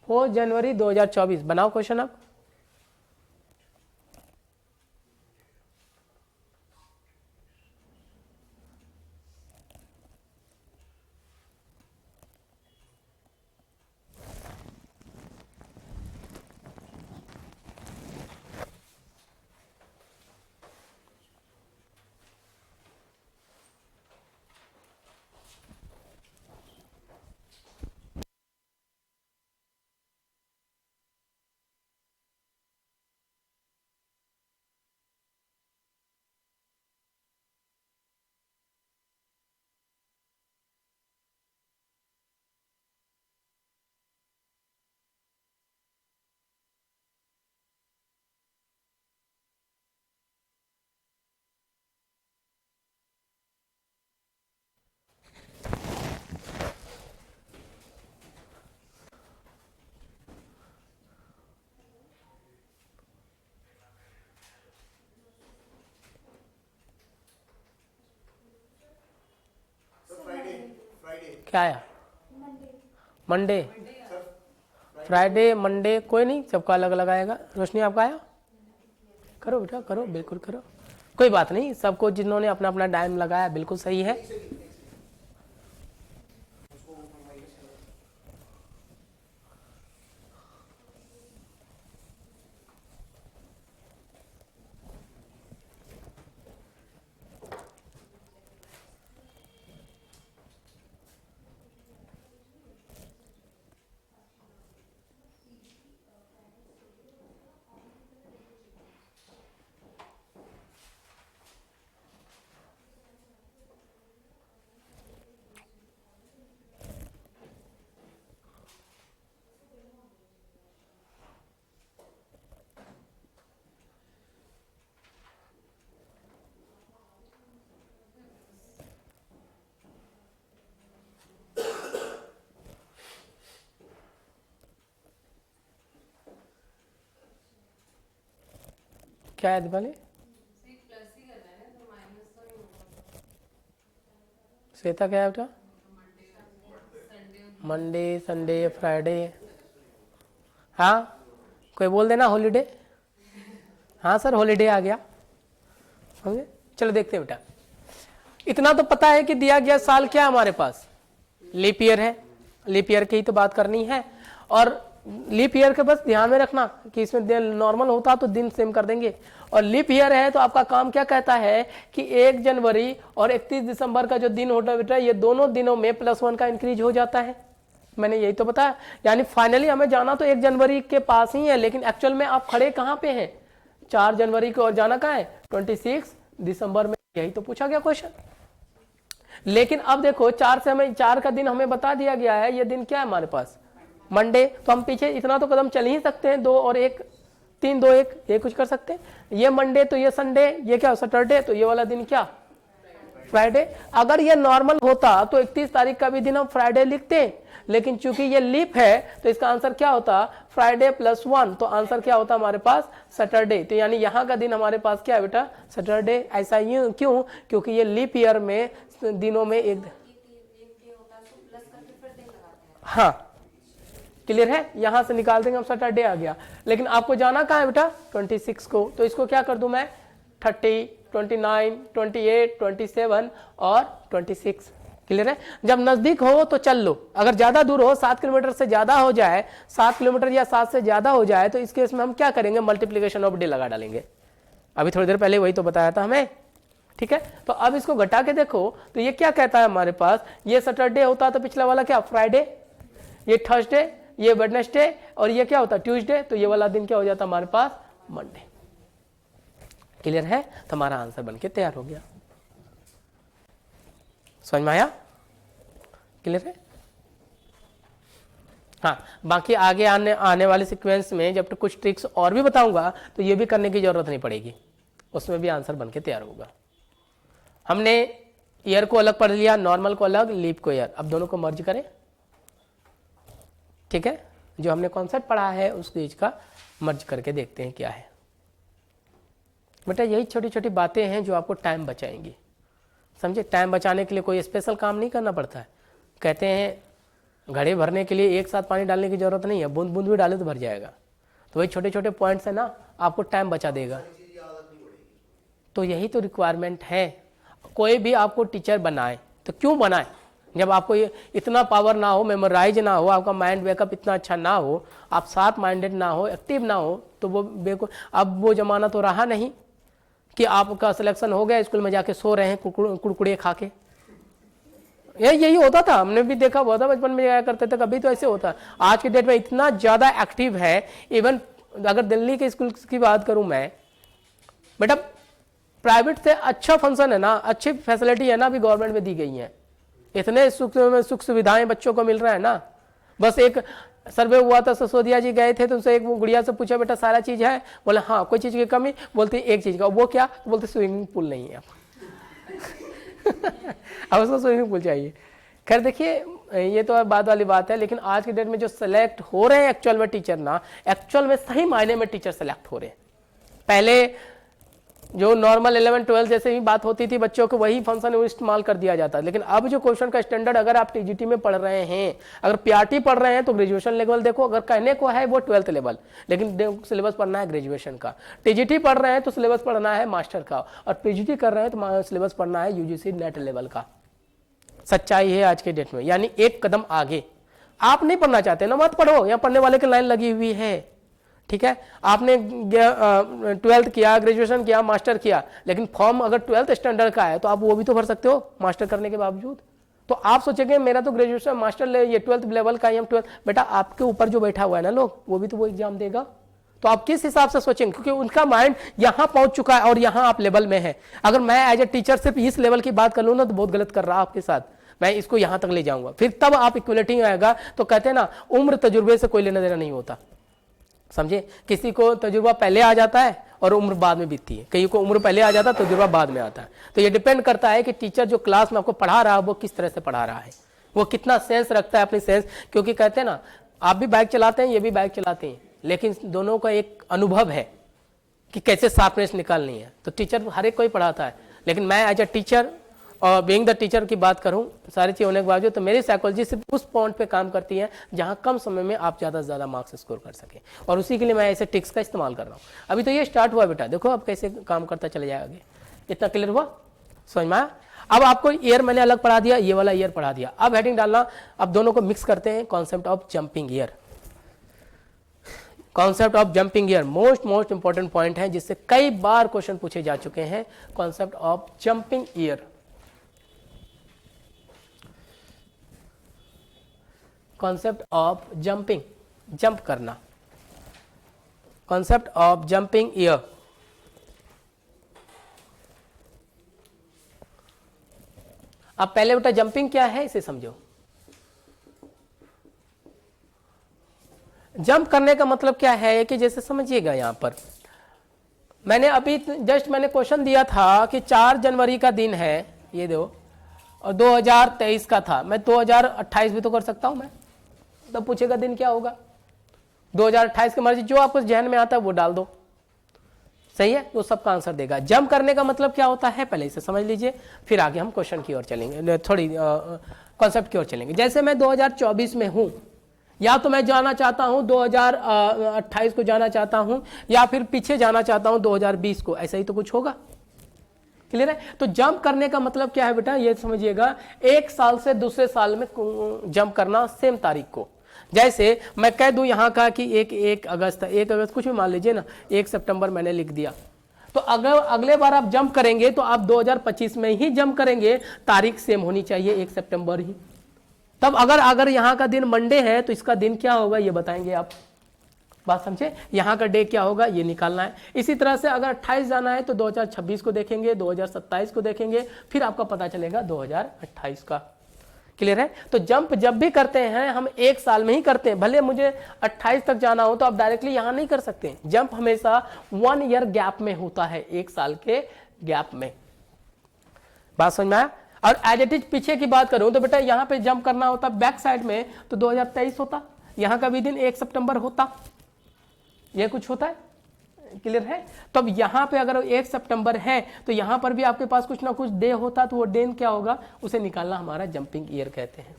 4 जनवरी 2024 बनाओ क्वेश्चन अब। सर फ्राइडे, फ्राइडे क्या आया, मंडे, फ्राइडे, मंडे, कोई नहीं, सबका अलग अलग आएगा। रोशनी आपका आया? करो बेटा करो, बिल्कुल करो, कोई बात नहीं, सबको जिन्होंने अपना अपना टाइम लगाया बिल्कुल सही है। क्या है दीपाली? श्वेता क्या है बेटा? Monday, Sunday, Friday. हाँ, कोई बोल देना हॉलीडे। हाँ सर, हॉलीडे आ गया। समझे? चलो देखते हैं बेटा। इतना तो पता है कि दिया गया साल क्या है हमारे पास, लीप ईयर है। लीप ईयर की ही तो बात करनी है। और लीप ईयर के बस ध्यान में रखना कि इसमें नॉर्मल होता तो दिन सेम कर देंगे। और लीप ईयर है तो आपका काम क्या कहता है कि 1 जनवरी और 31 दिसंबर का जो दिन होता है बेटा, ये दोनों दिनों में +1 का इंक्रीज हो जाता है। मैंने यही तो बताया। यानी फाइनली हमें जाना तो 1 जनवरी के पास ही है, लेकिन एक्चुअल में आप खड़े कहाँ पे हैं? 4 जनवरी को। और जाना कहाँ है? 26 दिसंबर में। यही तो पूछा गया क्वेश्चन। लेकिन अब देखो 4 से हमें 4 का दिन हमें बता दिया गया है। ये दिन क्या है हमारे पास? मंडे। तो हम पीछे इतना तो कदम चल ही सकते हैं, 2 और 1, 3 2 1, ये कुछ कर सकते हैं। ये मंडे तो ये संडे, ये क्या सैटरडे, तो ये वाला दिन क्या? फ्राइडे। अगर ये नॉर्मल होता तो 31 तारीख का भी दिन हम फ्राइडे लिखते, लेकिन चूंकि ये लीप है तो इसका आंसर क्या होता? फ्राइडे +1। तो आंसर क्या होता हमारे पास? सैटरडे। तो यानी यहाँ का दिन हमारे पास क्या है बेटा? सैटरडे। ऐसा यूं क्यों? क्योंकि ये लीप ईयर में दिनों में एक। हाँ, क्लियर है? यहां से निकाल देंगे हम, सैटरडे आ गया। लेकिन आपको जाना कहाँ है बेटा? 26 को। तो इसको क्या कर दूं मैं? 30, 29, 28, 27 और 26। क्लियर है? जब नजदीक हो तो चल लो, अगर ज्यादा दूर हो, 7 किलोमीटर से ज्यादा हो जाए, 7 किलोमीटर या 7 से ज्यादा हो जाए, तो इस केस में हम क्या करेंगे? मल्टीप्लीकेशन ऑफ डे लगा डालेंगे। अभी थोड़ी देर पहले वही तो बताया था हमें। ठीक है? तो अब इसको घटा के देखो तो ये क्या कहता है हमारे पास? ये सैटरडे होता तो पिछला वाला क्या? फ्राइडे। ये थर्सडे, ये वेडनेसडे, और ये क्या होता? ट्यूसडे। तो ये वाला दिन क्या हो जाता हमारे पास? मंडे। क्लियर है? तो हमारा आंसर बनके तैयार हो गया। समझ में आया? क्लियर है? हाँ, बाकी आगे आने वाले सीक्वेंस में जब तक कुछ ट्रिक्स और भी बताऊंगा तो ये भी करने की जरूरत नहीं पड़ेगी, उसमें भी आंसर बनके तैयार होगा। हमने ईयर को अलग पढ़ लिया, नॉर्मल को अलग, लीप को ईयर। अब दोनों को मर्ज करें। ठीक है? जो हमने कॉन्सेप्ट पढ़ा है उस चीज का मर्ज करके देखते हैं क्या है। बेटा यही छोटी छोटी बातें हैं जो आपको टाइम बचाएंगी। समझे? टाइम बचाने के लिए कोई स्पेशल काम नहीं करना पड़ता है। कहते हैं घड़े भरने के लिए एक साथ पानी डालने की जरूरत नहीं है, बूंद बूंद भी डाले तो भर जाएगा। तो वही छोटे छोटे पॉइंट्स है ना, आपको टाइम बचा देगा। तो यही तो रिक्वायरमेंट है। कोई भी आपको टीचर बनाए तो क्यों बनाए? जब आपको ये इतना पावर ना हो, मेमोराइज ना हो, आपका माइंड बैकअप इतना अच्छा ना हो, आप शार्प माइंडेड ना हो, एक्टिव ना हो, तो वो अब वो जमाना तो रहा नहीं कि आपका सिलेक्शन हो गया, स्कूल में जाके सो रहे हैं कुड़कुड़े खा के। यही होता था, हमने भी देखा हुआ था, बचपन में जाया करते थे। कभी तो ऐसे होता। आज के डेट में इतना ज़्यादा एक्टिव है। इवन अगर दिल्ली के स्कूल की बात करूं मैं, बेटा प्राइवेट से अच्छा फंक्शन है ना, अच्छी फैसिलिटी है ना, अभी गवर्नमेंट में दी गई है। इतने सुख सुविधाएं बच्चों को मिल रहा है ना। बस एक सर्वे हुआ था, सिसोदिया जी गए थे, तो उनसे एक गुड़िया से पूछा, बेटा सारा चीज है? बोले हाँ। कोई चीज की कमी? बोलती एक चीज का। वो क्या? तो बोलते स्विमिंग पूल नहीं है। अब उसको स्विमिंग पूल चाहिए। खैर देखिए, ये तो बात वाली बात है, लेकिन आज के डेट में जो सेलेक्ट हो रहे हैं एक्चुअल में टीचर ना, एक्चुअल में सही मायने में टीचर सेलेक्ट हो रहे हैं। पहले जो नॉर्मल 11 12 जैसे ही बात होती थी, बच्चों को वही फंक्शन इस्तेमाल कर दिया जाता है। लेकिन अब जो क्वेश्चन का स्टैंडर्ड, अगर आप टीजीटी में पढ़ रहे हैं, अगर पीआरटी पढ़ रहे हैं तो ग्रेजुएशन लेवल देखो। अगर कहने को है वो 12th लेवल, लेकिन सिलेबस पढ़ना है ग्रेजुएशन का। टीजीटी पढ़ रहे हैं तो सिलेबस पढ़ना है मास्टर का, और पीजीटी कर रहे हैं तो सिलेबस पढ़ना है यूजीसी नेट लेवल का। सच्चाई है आज के डेट में, यानी एक कदम आगे। आप नहीं पढ़ना चाहते ना, मत पढ़ो, यहाँ पढ़ने वाले की लाइन लगी हुई है। ठीक है? आपने 12th किया, ग्रेजुएशन किया, मास्टर किया, लेकिन फॉर्म अगर 12th स्टैंडर्ड का है तो आप वो भी तो भर सकते हो मास्टर करने के बावजूद। तो आप सोचेंगे मेरा तो ग्रेजुएशन मास्टर ले, ये 12th लेवल का, 12th। बेटा आपके ऊपर जो बैठा हुआ है ना लोग, वो भी तो वो एग्जाम देगा। तो आप किस हिसाब से सोचेंगे? क्योंकि उनका माइंड यहाँ पहुंच चुका है और यहाँ आप लेवल में है। अगर मैं एज ए टीचर सिर्फ इस लेवल की बात कर लूँ ना, तो बहुत गलत कर रहा आपके साथ। मैं इसको यहाँ तक ले जाऊंगा, फिर तब आप इक्वलिटी आएगा। तो कहते हैं ना, उम्र तजुर्बे से कोई लेना देना नहीं होता। समझे? किसी को तजुर्बा पहले आ जाता है और उम्र बाद में बीतती है, कहीं को उम्र पहले आ जाता है, तजुर्बा बाद में आता है। तो ये डिपेंड करता है कि टीचर जो क्लास में आपको पढ़ा रहा है वो किस तरह से पढ़ा रहा है, वो कितना सेंस रखता है अपनी सेंस। क्योंकि कहते हैं ना, आप भी बाइक चलाते हैं, ये भी बाइक चलाते हैं, लेकिन दोनों का एक अनुभव है कि कैसे शार्पनेस निकालनी है। तो टीचर हर एक को ही पढ़ाता है, लेकिन मैं एज अ टीचर और बीइंग द टीचर की बात करूं, सारी चीज़ होने के बावजूद तो मेरी साइकोलॉजी सिर्फ उस पॉइंट पे काम करती है जहां कम समय में आप ज़्यादा से ज़्यादा मार्क्स स्कोर कर सकें, और उसी के लिए मैं ऐसे टिक्स का इस्तेमाल कर रहा हूँ। अभी तो ये स्टार्ट हुआ बेटा, देखो अब कैसे काम करता चले जाएगा आगे। इतना क्लियर हुआ, समझ में आया? अब आपको ईयर मैंने अलग पढ़ा दिया, ये वाला ईयर पढ़ा दिया। अब हेडिंग डालना, अब दोनों को मिक्स करते हैं। Concept of jumping year, concept of jumping year most important point है, जिससे कई बार क्वेश्चन पूछे जा चुके हैं। Concept of jumping year, concept of jumping, jump करना, कॉन्सेप्ट ऑफ जंपिंग ईयर। अब पहले बेटा जंपिंग क्या है इसे समझो। जंप करने का मतलब क्या है कि जैसे समझिएगा, यहां पर मैंने अभी जस्ट मैंने क्वेश्चन दिया था कि 4 जनवरी का दिन है, ये दो, और 2023 का था। मैं 2028 भी तो कर सकता हूं मैं, तो पूछेगा दिन क्या होगा, 2028 की मर्जी, जो आपको जहन में आता है वो डाल दो, सही है, तो सबका आंसर देगा। जंप करने का मतलब क्या होता है पहले इसे समझ लीजिए, फिर आगे हम क्वेश्चन की ओर चलेंगे, थोड़ी कॉन्सेप्ट की ओर चलेंगे। जैसे मैं 2024 में हूं, या तो मैं जाना चाहता हूं 2028 को जाना चाहता हूं, या फिर पीछे जाना चाहता हूं 2020 को, ऐसा ही तो कुछ होगा। क्लियर है? तो जंप करने का मतलब क्या है बेटा, ये समझिएगा, एक साल से दूसरे साल में जंप करना सेम तारीख को। जैसे मैं कह दूं यहां का कि 1 अगस्त, 1 अगस्त कुछ भी मान लीजिए ना, 1 सितंबर मैंने लिख दिया, तो अगर अगले बार आप जंप करेंगे तो आप 2025 में ही जंप करेंगे, तारीख सेम होनी चाहिए 1 सितंबर ही। तब अगर यहाँ का दिन मंडे है तो इसका दिन क्या होगा ये बताएंगे आप, बात समझे, यहाँ का डे क्या होगा ये निकालना है। इसी तरह से अगर 28 जाना है तो 2026 को देखेंगे, 2027 को देखेंगे, फिर आपका पता चलेगा 2028 का। क्लियर है? तो जंप जब भी करते हैं हम एक साल में ही करते हैं, भले मुझे 28 तक जाना हो तो आप डायरेक्टली यहाँ नहीं कर सकते। जंप हमेशा 1 ईयर गैप में होता है, 1 साल के गैप में, बात समझ में आया? और एज इट इज पीछे की बात करूं तो बेटा यहाँ पे जंप करना होता बैक साइड में तो 2023 होता, यहाँ का भी दिन 1 सितंबर होता, ये कुछ होता है। क्लियर है? तो अब यहाँ पे अगर 1 सितंबर है तो यहाँ पर भी आपके पास कुछ ना कुछ डे होता, तो वो डे क्या होगा उसे निकालना हमारा जंपिंग ईयर कहते हैं।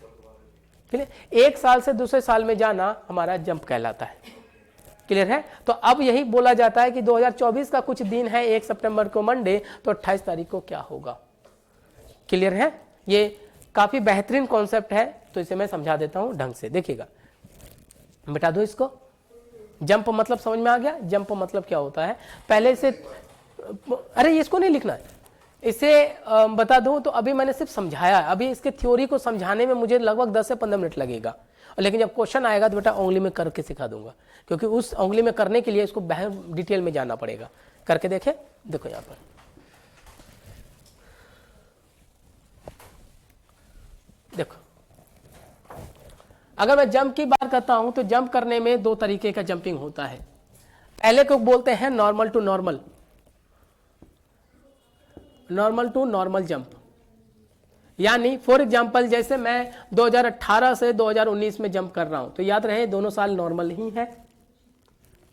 क्लियर? एक साल से दूसरे साल में जाना हमारा जंप कहलाता है। क्लियर है? तो अब यही बोला जाता है कि 2024 का कुछ दिन है 1 सितंबर को मंडे, तो 28 तारीख को क्या होगा। क्लियर है? ये काफी बेहतरीन कॉन्सेप्ट है, तो इसे मैं समझा देता हूं ढंग से, देखिएगा, मिटा दो इसको। जंप मतलब समझ में आ गया? जंप मतलब क्या होता है पहले से, अरे इसको नहीं लिखना है, इसे बता दूं तो अभी मैंने सिर्फ समझाया, अभी इसके थ्योरी को समझाने में मुझे लगभग 10 से 15 मिनट लगेगा, लेकिन जब क्वेश्चन आएगा तो बेटा उंगली में करके सिखा दूंगा, क्योंकि उस उंगली में करने के लिए इसको डिटेल में जाना पड़ेगा। करके देखे, देखो यहाँ पर देखो, अगर मैं जंप की बात करता हूं तो जंप करने में 2 तरीके का जंपिंग होता है। पहले को बोलते हैं normal to normal, normal to normal jump, यानी फॉर एग्जांपल जैसे मैं 2018 से 2019 में जंप कर रहा हूं तो याद रहे दोनों साल नॉर्मल ही है।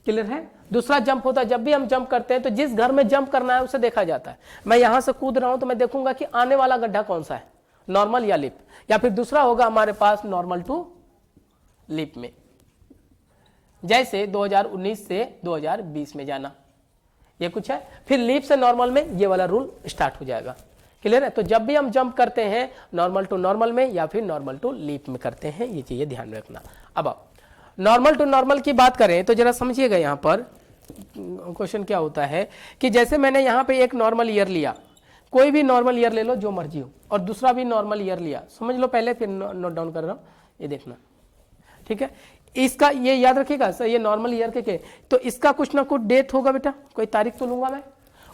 क्लियर है? दूसरा जंप होता है, जब भी हम जंप करते हैं तो जिस घर में जंप करना है उसे देखा जाता है। मैं यहां से कूद रहा हूं तो मैं देखूंगा कि आने वाला गड्ढा कौन सा है, नॉर्मल या लिप, या फिर दूसरा होगा हमारे पास नॉर्मल टू लिप में, जैसे 2019 से 2020 में जाना, ये कुछ है। फिर लिप से नॉर्मल में ये वाला रूल स्टार्ट हो जाएगा। क्लियर है? तो जब भी हम जंप करते हैं नॉर्मल टू नॉर्मल में या फिर नॉर्मल टू लिप में करते हैं, ये चीजें ध्यान में रखना। अब आप नॉर्मल टू नॉर्मल की बात करें तो जरा समझिएगा, यहाँ पर क्वेश्चन क्या होता है कि जैसे मैंने यहाँ पे एक नॉर्मल ईयर लिया, कोई भी नॉर्मल ईयर ले लो जो मर्जी हो, और दूसरा भी नॉर्मल ईयर लिया, समझ लो पहले, फिर नोट डाउन कर रहा हूं, ये देखना, ठीक है। इसका ये याद रखिएगा सर, ये नॉर्मल ईयर के तो इसका कुछ ना कुछ डेट होगा बेटा, कोई तारीख तो लूंगा मैं,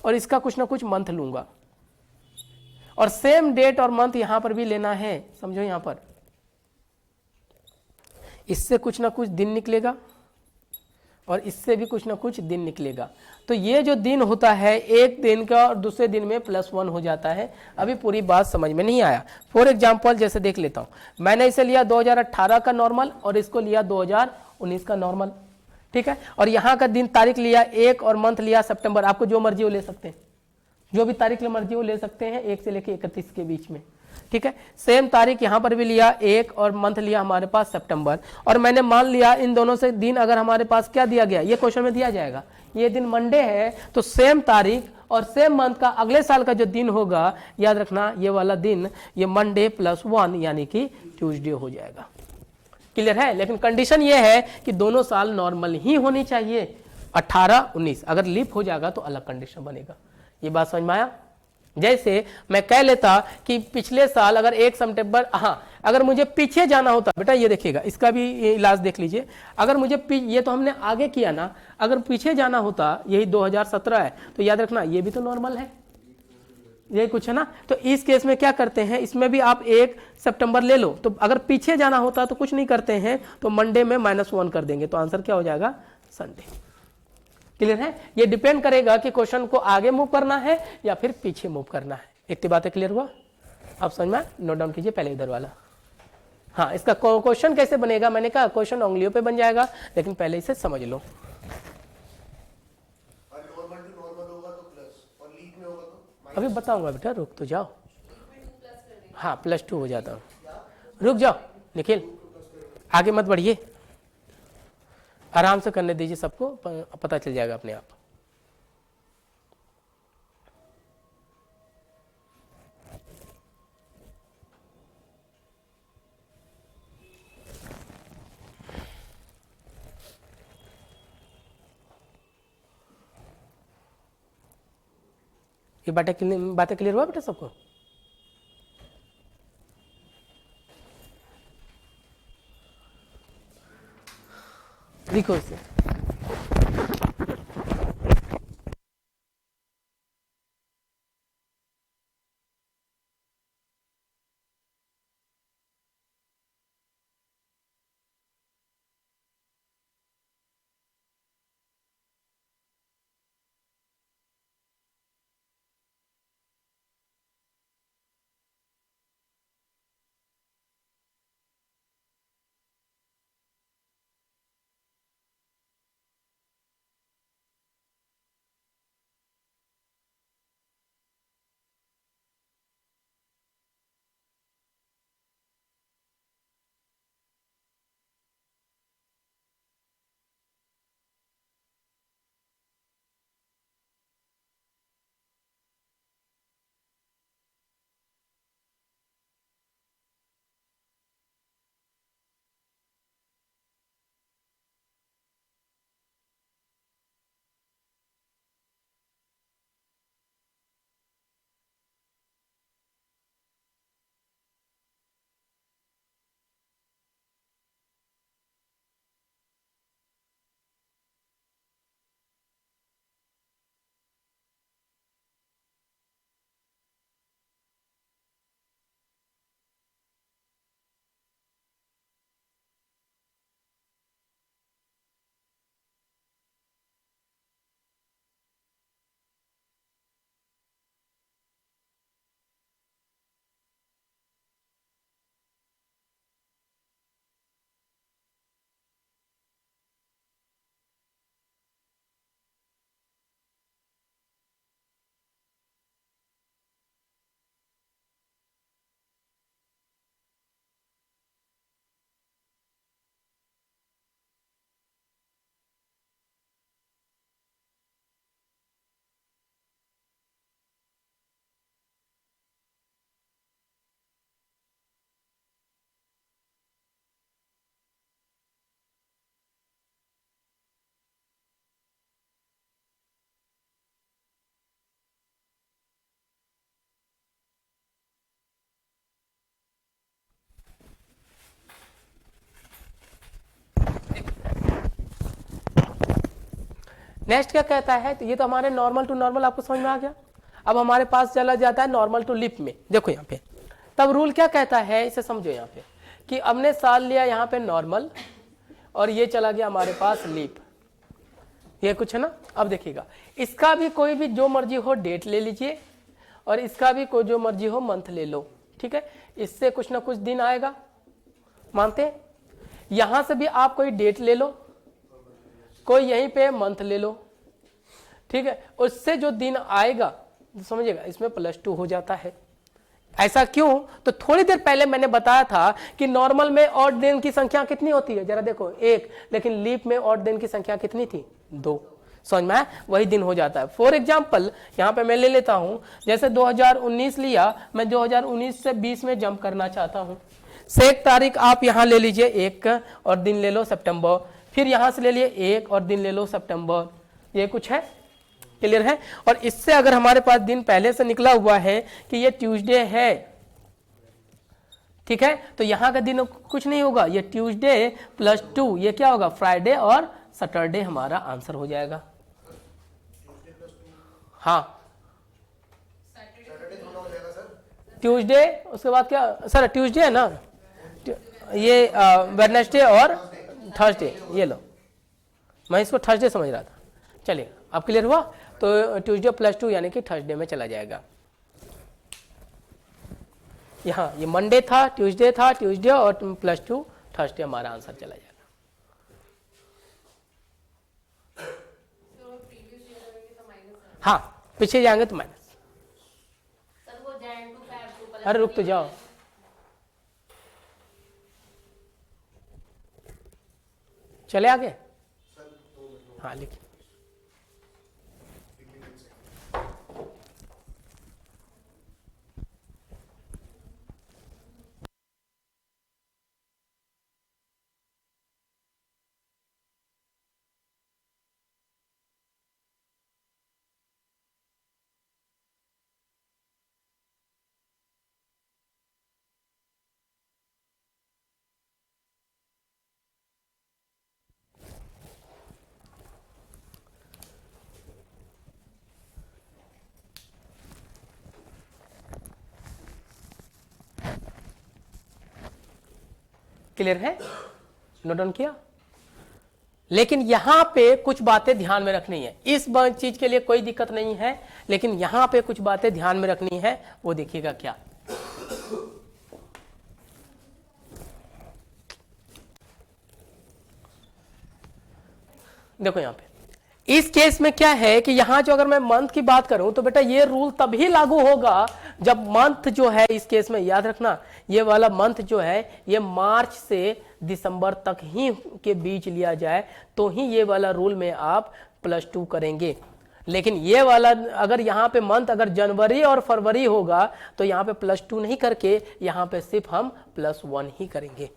और इसका कुछ ना कुछ मंथ लूंगा, और सेम डेट और मंथ यहां पर भी लेना है, समझो। यहां पर इससे कुछ ना कुछ दिन निकलेगा और इससे भी कुछ ना कुछ दिन निकलेगा, तो ये जो दिन होता है एक दिन का और दूसरे दिन में +1 हो जाता है। अभी पूरी बात समझ में नहीं आया। फॉर एग्जांपल जैसे देख लेता हूं, मैंने इसे लिया 2018 का नॉर्मल और इसको लिया 2019 का नॉर्मल, ठीक है। और यहाँ का दिन तारीख लिया 1 और मंथ लिया सितंबर, आपको जो मर्जी वो ले सकते हैं, जो भी तारीख मर्जी वो ले सकते हैं 1 से लेकर 31 के बीच में, ठीक है। सेम तारीख यहाँ पर भी लिया 1 और मंथ लिया हमारे पास सितंबर, और मैंने मान लिया इन दोनों से दिन अगर हमारे पास क्या दिया गया, ये क्वेश्चन में दिया जाएगा, ये दिन मंडे है तो सेम तारीख और सेम मंथ का अगले साल का जो दिन होगा, याद रखना ये वाला दिन ये मंडे +1 यानी कि ट्यूसडे हो जाएगा। क्लियर है। लेकिन कंडीशन ये है कि दोनों साल नॉर्मल ही होनी चाहिए, 18 19, अगर लीप हो जाएगा तो अलग कंडीशन बनेगा। ये बात समझ में आया। जैसे मैं कह लेता कि पिछले साल अगर 1 सितंबर, हाँ अगर मुझे पीछे जाना होता, बेटा ये देखिएगा इसका भी इलाज देख लीजिए, अगर मुझे ये तो हमने आगे किया ना, अगर पीछे जाना होता यही 2017 है तो याद रखना ये भी तो नॉर्मल है, ये कुछ है ना। तो इस केस में क्या करते हैं, इसमें भी आप 1 सितंबर ले लो, तो अगर पीछे जाना होता तो कुछ नहीं करते हैं, तो मंडे में -1 कर देंगे, तो आंसर क्या हो जाएगा, संडे। क्लियर है। ये डिपेंड करेगा कि क्वेश्चन को आगे मूव करना है या फिर पीछे मूव करना है। इतनी बातें क्लियर हुआ, आप समझ में नोट डाउन कीजिए पहले इधर वाला। हाँ, इसका क्वेश्चन कैसे बनेगा, मैंने कहा क्वेश्चन उंगलियों पे बन जाएगा, लेकिन पहले इसे समझ लो। अभी बताऊंगा बेटा, रुक तो जाओ। हाँ +2 हो जाता हूँ, रुक जाओ निखिल, आगे मत बढ़िए, आराम से करने दीजिए, सबको पता चल जाएगा अपने आप। ये बातें क्लियर हुआ बेटा सबको। लिखो इसे। नेक्स्ट क्या कहता है, तो ये तो हमारे नॉर्मल टू नॉर्मल आपको समझ में आ गया। अब हमारे पास चला जाता है नॉर्मल टू लिप में। देखो यहाँ पे तब रूल क्या कहता है, इसे समझो यहाँ पे कि हमने साल लिया यहाँ पे नॉर्मल और ये चला गया हमारे पास लीप, ये कुछ है ना। अब देखिएगा इसका भी कोई भी जो मर्जी हो डेट ले लीजिए और इसका भी कोई जो मर्जी हो मंथ ले लो, ठीक है। इससे कुछ ना कुछ दिन आएगा, मानते हैं। यहां से भी आप कोई डेट ले लो, कोई यहीं पे मंथ ले लो, ठीक है, उससे जो दिन आएगा समझिएगा इसमें +2 हो जाता है। ऐसा क्यों? तो थोड़ी देर पहले मैंने बताया था कि नॉर्मल में ऑड दिन की संख्या कितनी होती है, जरा देखो 1, लेकिन लीप में ऑड दिन की संख्या कितनी थी, 2। समझ में आया? वही दिन हो जाता है। फॉर एग्जाम्पल यहाँ पे मैं ले लेता हूं, जैसे 2019 लिया, मैं 2019 से 20 में जंप करना चाहता हूं। एक तारीख आप यहाँ ले लीजिए 1 और दिन ले लो सितंबर, फिर यहां से ले लिए 1 और दिन ले लो सितंबर। ये कुछ है, क्लियर है? और इससे अगर हमारे पास दिन पहले से निकला हुआ है कि ये ट्यूसडे है, ठीक है, तो यहां का दिन कुछ नहीं होगा, ये ट्यूसडे +2, ये क्या होगा, फ्राइडे और सैटरडे हमारा आंसर हो जाएगा। हाँ, सैटरडे थोड़ा हो जाएगा सर। ट्यूसडे, उसके बाद क्या सर, ट्यूसडे है ना, ये वेडनेसडे और थर्सडे, ये लो, मैं इसको थर्सडे समझ रहा था। चलिए अब क्लियर हुआ? तो ट्यूसडे +2 यानी कि थर्सडे में चला जाएगा। यहाँ ये मंडे था, ट्यूसडे था, ट्यूसडे और +2 थर्सडे हमारा आंसर चला जाएगा। हाँ, पीछे जाएंगे तो माइनस। अरे रुक तो जाओ, चले आगे। हाँ लिखिए। क्लियर है? नोट डाउन किया? लेकिन यहां पे कुछ बातें ध्यान में रखनी है। इस चीज के लिए कोई दिक्कत नहीं है, लेकिन यहां पे कुछ बातें ध्यान में रखनी है, वो देखिएगा क्या। देखो यहां पे इस केस में क्या है कि यहां जो अगर मैं मंथ की बात करूं तो बेटा ये रूल तभी लागू होगा जब मंथ जो है, इस केस में याद रखना, ये वाला मंथ जो है ये मार्च से दिसंबर तक ही के बीच लिया जाए, तो ही ये वाला रूल में आप +2 करेंगे। लेकिन ये वाला अगर यहाँ पे मंथ अगर जनवरी और फरवरी होगा तो यहाँ पे +2 नहीं करके यहाँ पे सिर्फ हम +1 ही करेंगे।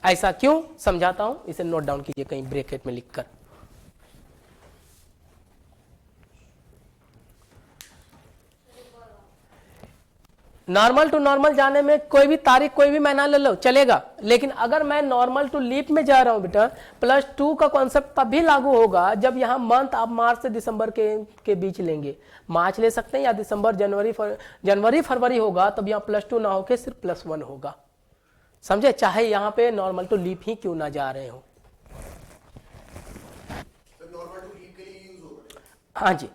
ऐसा क्यों, समझाता हूं, इसे नोट डाउन कीजिए कहीं ब्रैकेट में लिखकर। नॉर्मल टू नॉर्मल जाने में कोई भी तारीख कोई भी महीना ले लो चलेगा, लेकिन अगर मैं नॉर्मल टू लीप में जा रहा हूं बेटा, +2 का कॉन्सेप्ट तभी लागू होगा जब यहां मंथ आप मार्च से दिसंबर के बीच लेंगे। मार्च ले सकते हैं या दिसंबर, जनवरी फरवरी होगा, तब यहाँ +2 ना होकर सिर्फ +1 होगा। समझे? चाहे यहाँ पे नॉर्मल टू लीप ही क्यों ना जा रहे हो। नॉर्मल टू लीप के लिए यूज होगा। हाँ जी,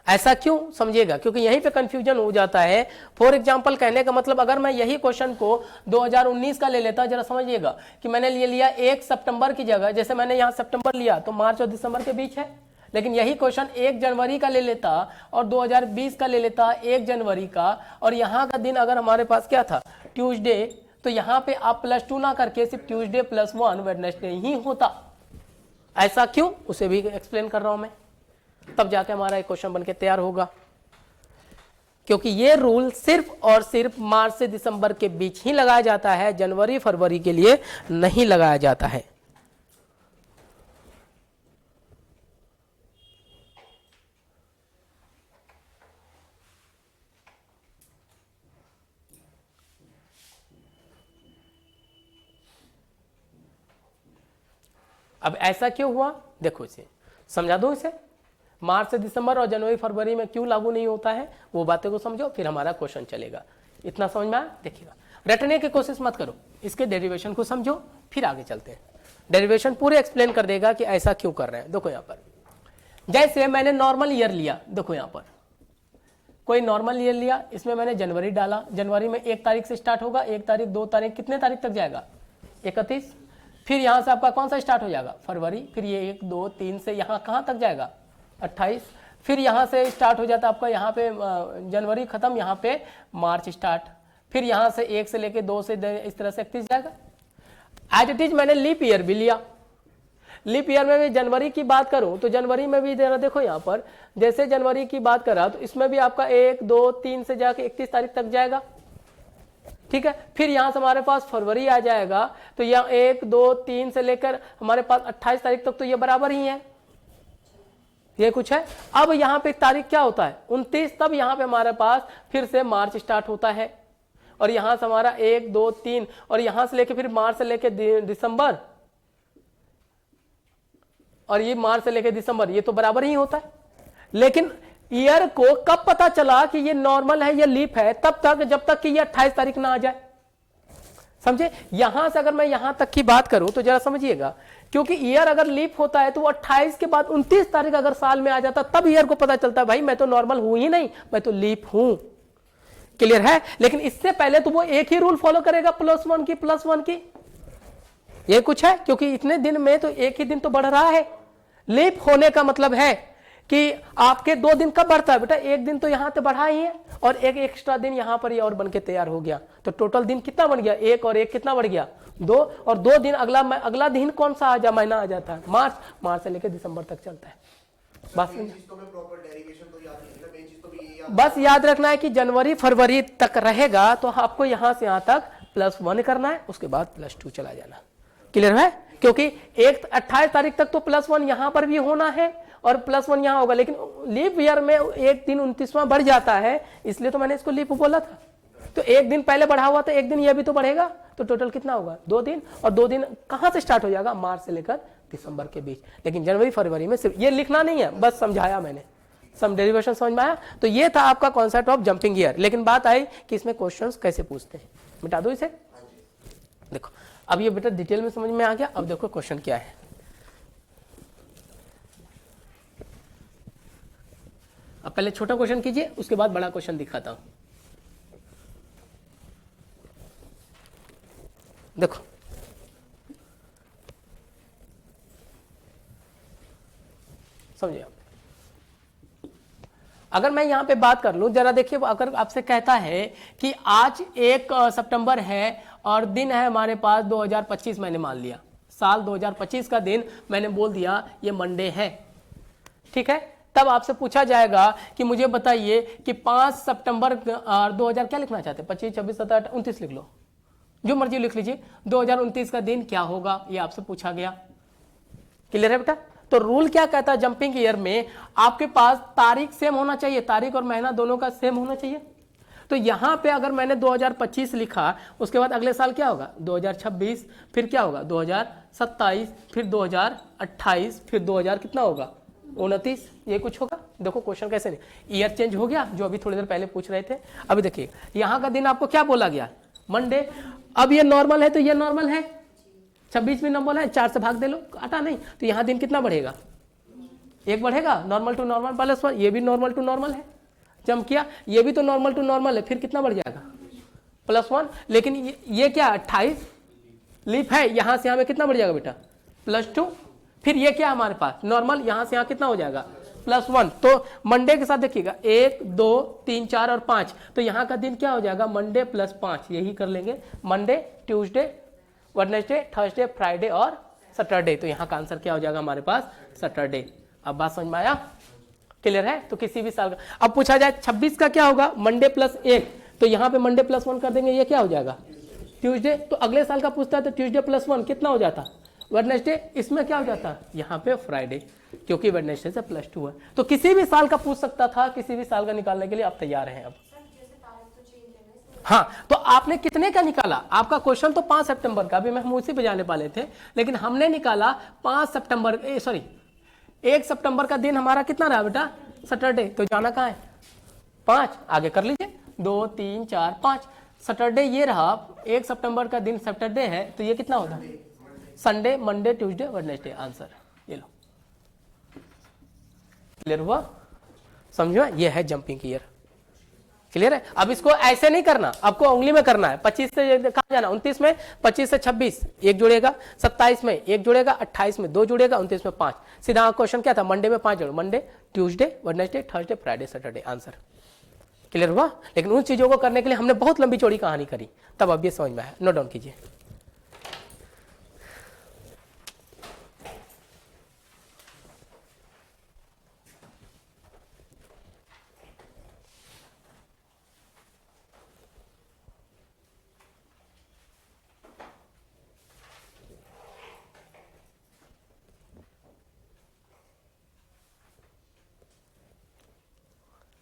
ऐसा क्यों समझिएगा, क्योंकि यहीं पे कंफ्यूजन हो जाता है। फॉर एग्जांपल कहने का मतलब अगर मैं यही क्वेश्चन को 2019 का ले लेता, जरा समझिएगा कि मैंने ले लिया 1 सितंबर की जगह, जैसे मैंने यहाँ सितंबर लिया तो मार्च और दिसंबर के बीच है, लेकिन यही क्वेश्चन 1 जनवरी का ले लेता और 2020 का ले लेता 1 जनवरी का, और यहाँ का दिन अगर हमारे पास क्या था, ट्यूसडे, तो यहाँ पे आप +2 ना करके सिर्फ ट्यूसडे +1 वेडनेसडे ही होता। ऐसा क्यों, उसे भी एक्सप्लेन कर रहा हूं मैं, तब जाके हमारा एक क्वेश्चन बनके तैयार होगा। क्योंकि ये रूल सिर्फ और सिर्फ मार्च से दिसंबर के बीच ही लगाया जाता है, जनवरी फरवरी के लिए नहीं लगाया जाता है। अब ऐसा क्यों हुआ, देखो इसे समझा दो। इसे मार्च से दिसंबर और जनवरी फरवरी में क्यों लागू नहीं होता है, वो बातें को समझो, फिर हमारा क्वेश्चन चलेगा। इतना समझ में आया? देखिएगा, रटने की कोशिश मत करो, इसके डेरिवेशन को समझो, फिर आगे चलते हैं। डेरिवेशन पूरे एक्सप्लेन कर देगा कि ऐसा क्यों कर रहे हैं। देखो यहाँ पर जैसे मैंने नॉर्मल ईयर लिया, देखो यहाँ पर कोई नॉर्मल ईयर लिया, इसमें मैंने जनवरी डाला, जनवरी में 1 तारीख से स्टार्ट होगा, 1 तारीख, 2 तारीख, कितने तारीख तक जाएगा, 31, फिर यहाँ से आपका कौन सा स्टार्ट हो जाएगा, फरवरी, फिर ये 1 2 3 से यहाँ कहाँ तक जाएगा, 28, फिर यहाँ से स्टार्ट हो जाता है आपका यहाँ पे जनवरी खत्म, यहाँ पे मार्च स्टार्ट, फिर यहाँ से 1 से लेके 2 से इस तरह से 31 जाएगा। एज इट इज मैंने लीप ईयर भी लिया, लीप ईयर में भी जनवरी की बात करूं तो जनवरी में भी जरा देखो यहाँ पर, जैसे जनवरी की बात करा तो इसमें भी आपका 1 2 3 से जाके 31 तारीख तक जाएगा, ठीक है। फिर यहाँ से हमारे पास फरवरी आ जाएगा, तो यहाँ 1 2 3 से लेकर हमारे पास 28 तारीख तक तो ये बराबर ही है, ये कुछ है। अब यहाँ पे तारीख क्या होता है 29, तब यहाँ पे हमारे पास फिर से मार्च स्टार्ट होता है, और यहाँ से हमारा 1 2 3 और यहाँ से लेके फिर मार्च से लेके दिसंबर, और ये मार्च से लेके दिसंबर, ये तो बराबर ही होता है। लेकिन ईयर को कब पता चला कि ये नॉर्मल है या लीप है, तब तक जब तक कि ये 28 तारीख ना आ जाए, समझे। यहां से अगर मैं यहां तक की बात करूं तो जरा समझिएगा, क्योंकि ईयर अगर लीप होता है तो वो 28 के बाद 29 तारीख अगर साल में आ जाता तब ईयर को पता चलता है भाई मैं तो नॉर्मल हूं ही नहीं, मैं तो लीप हूं, क्लियर है। लेकिन इससे पहले तो वो एक ही रूल फॉलो करेगा, +1 की +1 की, ये कुछ है, क्योंकि इतने दिन में तो एक ही दिन तो बढ़ रहा है। लीप होने का मतलब है कि आपके 2 दिन कब बढ़ता है बेटा, 1 दिन तो यहां पे बढ़ा ही है, और एक एक्स्ट्रा दिन यहां पर ही और बन के तैयार हो गया, तो टोटल दिन कितना बन गया, 1 और 1 कितना बढ़ गया, 2, और 2 दिन अगला दिन कौन सा महीना आ जाता है, मार्च से लेकर दिसंबर तक चलता है। बस याद रखना है कि जनवरी फरवरी तक रहेगा, तो आपको यहां से यहां तक +1 करना है, उसके बाद +2 चला जाना, क्लियर है। क्योंकि 28 तारीख तक तो +1 यहां पर भी होना है और +1 यहां होगा, लेकिन लीप ईयर में एक दिन 29वां बढ़ जाता है, इसलिए तो मैंने इसको लीप बोला था। तो एक दिन पहले बढ़ा हुआ, तो एक दिन यह भी तो बढ़ेगा, तो टोटल कितना होगा 2 दिन, और 2 दिन कहां से स्टार्ट हो जाएगा, मार्च से लेकर दिसंबर के बीच। लेकिन जनवरी फरवरी में सिर्फ ये लिखना नहीं है, बस समझाया मैंने, सम डेरिवेशन समझ में आया। तो ये था आपका कॉन्सेप्ट ऑफ जंपिंग ईयर। लेकिन बात आई कि इसमें क्वेश्चंस कैसे पूछते हैं, मिटा दो इसे। देखो अब ये बेटा डिटेल में समझ में आ गया। अब देखो क्वेश्चन क्या है। अब पहले छोटा क्वेश्चन कीजिए, उसके बाद बड़ा क्वेश्चन दिखाता हूं। देखो समझिए आप, अगर मैं यहां पे बात कर लूं जरा देखिए, अगर आपसे कहता है कि आज 1 सितंबर है और दिन है हमारे पास 2025, मैंने मान लिया साल 2025 का दिन मैंने बोल दिया ये मंडे है, ठीक है। तब आपसे पूछा जाएगा कि मुझे बताइए कि 5 सितंबर 2000 क्या लिखना चाहते हैं, 25 26 27 29 लिख लो, जो मर्जी लिख लीजिए, 2029 का दिन क्या होगा, ये आपसे पूछा गया, क्लियर है बेटा। तो रूल क्या कहता है जंपिंग ईयर में, आपके पास तारीख सेम होना चाहिए, तारीख और महीना दोनों का सेम होना चाहिए। तो यहां पे अगर मैंने 2025 लिखा, उसके बाद अगले साल क्या होगा 2026, फिर क्या होगा 2027, फिर 2028, फिर 2000 कितना होगा 29, ये कुछ होगा। देखो क्वेश्चन कैसे नहीं, ईयर चेंज हो गया, जो अभी थोड़ी देर पहले पूछ रहे थे। अभी देखिए यहां का दिन आपको क्या बोला गया, मंडे। अब ये नॉर्मल है तो ये नॉर्मल है, 26 भी नॉर्मल है, 4 से भाग दे लो, काटा नहीं, तो यहाँ दिन कितना बढ़ेगा, 1 बढ़ेगा, नॉर्मल टू नॉर्मल +1, ये भी नॉर्मल टू नॉर्मल है, जंप किया, ये भी तो नॉर्मल टू नॉर्मल है, फिर कितना बढ़ जाएगा +1। लेकिन ये क्या 28 लीप है, यहां से यहां में कितना बढ़ जाएगा बेटा +2, फिर ये क्या हमारे पास नॉर्मल, यहां से यहां कितना हो जाएगा +1। तो मंडे के साथ देखिएगा 1 2 3 4 और 5, तो यहाँ का दिन क्या हो जाएगा मंडे +5, यही कर लेंगे, Monday Tuesday Wednesday Thursday Friday और सैटरडे। तो यहाँ का आंसर क्या हो जाएगा हमारे पास सैटरडे। अब बात समझ में आया, क्लियर है। तो किसी भी साल का अब पूछा जाए 26 का क्या होगा, मंडे +1, तो यहाँ पे मंडे +1 कर देंगे, ये क्या हो जाएगा ट्यूसडे। तो अगले साल का पूछता है तो ट्यूसडे +1 कितना हो जाता, वेडनेसडे, इसमें क्या हो जाता यहाँ पे फ्राइडे, क्योंकि वेडनेसडे से +2 है। तो किसी भी साल का पूछ सकता था, किसी भी साल का निकालने के लिए आप तैयार हैं। अब हाँ, तो आपने कितने का निकाला, आपका क्वेश्चन तो 5 सितंबर का, अभी मैं हम उसी पे जाने वाले थे, लेकिन हमने निकाला 5 सितंबर, सॉरी 1 सितंबर का दिन हमारा कितना रहा बेटा सैटरडे। तो जाना कहाँ है 5, आगे कर लीजिए 2 3 4 5, सैटरडे ये रहा, 1 सितंबर का दिन सैटरडे है, तो ये कितना होगा Sunday Monday Tuesday Wednesday, answer ये लो, क्लियर हुआ, समझो, ये है जंपिंग ईयर, क्लियर है। अब इसको ऐसे नहीं करना, आपको उंगली में करना है। 25 से कहाँ जाना, 29 में, 25 से 26 एक जुड़ेगा, 27 में एक जुड़ेगा, 28 में 2 जुड़ेगा, 29 में 5। सीधा क्वेश्चन क्या था, मंडे में 5 जोड़, Monday, Tuesday, Wednesday, Thursday, Friday, Saturday, answer. Clear हुआ। लेकिन उन चीजों को करने के लिए हमने बहुत लंबी चौड़ी कहानी करी, तब अब ये समझ में आया। नोट डाउन कीजिए।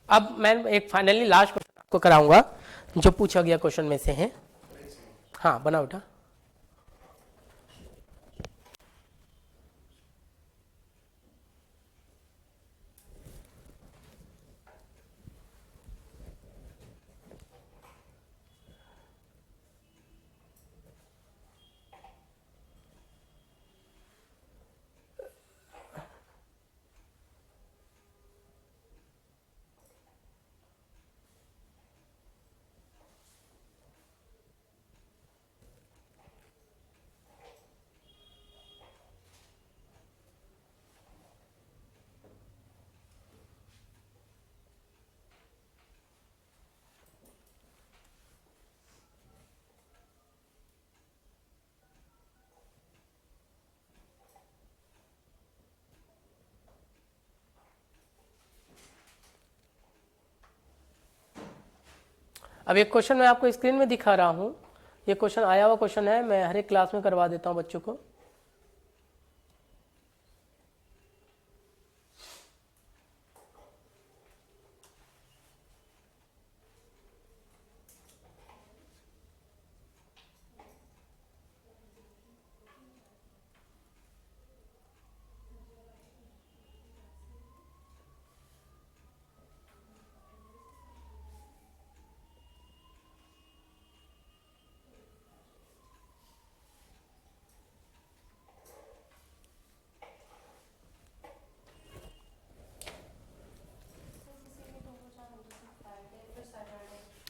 अब मैं एक फाइनली लास्ट क्वेश्चन आपको कराऊंगा जो पूछा गया क्वेश्चन में से है। हाँ बनाओ बेटा। अब एक क्वेश्चन मैं आपको स्क्रीन में दिखा रहा हूं। ये क्वेश्चन आया हुआ क्वेश्चन है, मैं हर एक क्लास में करवा देता हूं बच्चों को।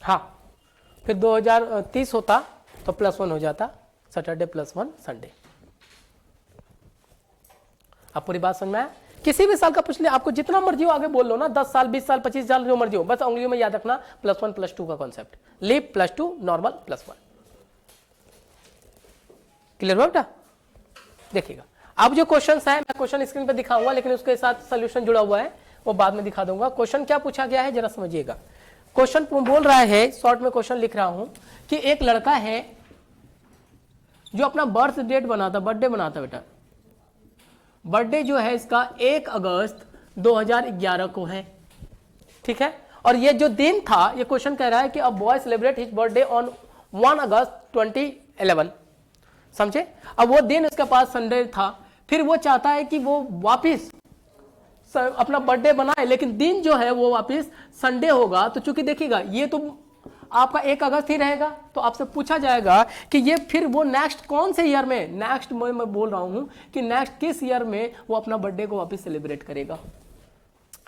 हाँ, फिर 2030 होता तो +1 हो जाता, सैटरडे +1 संडे। आप पूरी बात समझ में आया। किसी भी साल का पूछ ले, आपको जितना मर्जी हो आगे बोल लो ना, 10 साल 20 साल 25 साल जो मर्जी हो, बस उंगलियों में याद रखना +1 +2 का कॉन्सेप्ट। Leap +2, normal +1। क्लियर हुआ बेटा। देखिएगा अब जो क्वेश्चन है, मैं क्वेश्चन स्क्रीन पे दिखाऊंगा, लेकिन उसके साथ सोल्यूशन जुड़ा हुआ है, वो बाद में दिखा दूंगा। क्वेश्चन क्या पूछा गया है जरा समझिएगा। क्वेश्चन बोल रहा है, शॉर्ट में क्वेश्चन लिख रहा हूं कि एक लड़का है जो अपना बर्थ डेट बनाता, बर्थडे बनाता बेटा। बर्थडे जो है इसका 1 अगस्त 2011 को है, ठीक है। और ये जो दिन था, ये क्वेश्चन कह रहा है कि अब boy celebrate his birthday on 1 अगस्त 2011, समझे। अब वो दिन उसके पास संडे था, फिर वो चाहता है कि वो वापिस अपना बर्थडे बनाए, लेकिन दिन जो है वो वापस संडे होगा। तो चूंकि देखिएगा ये तो आपका 1 अगस्त ही रहेगा, तो आपसे पूछा जाएगा कि ये फिर वो नेक्स्ट कौन से ईयर में, नेक्स्ट मैं बोल रहा हूं कि नेक्स्ट किस ईयर में वो अपना बर्थडे को वापस सेलिब्रेट करेगा।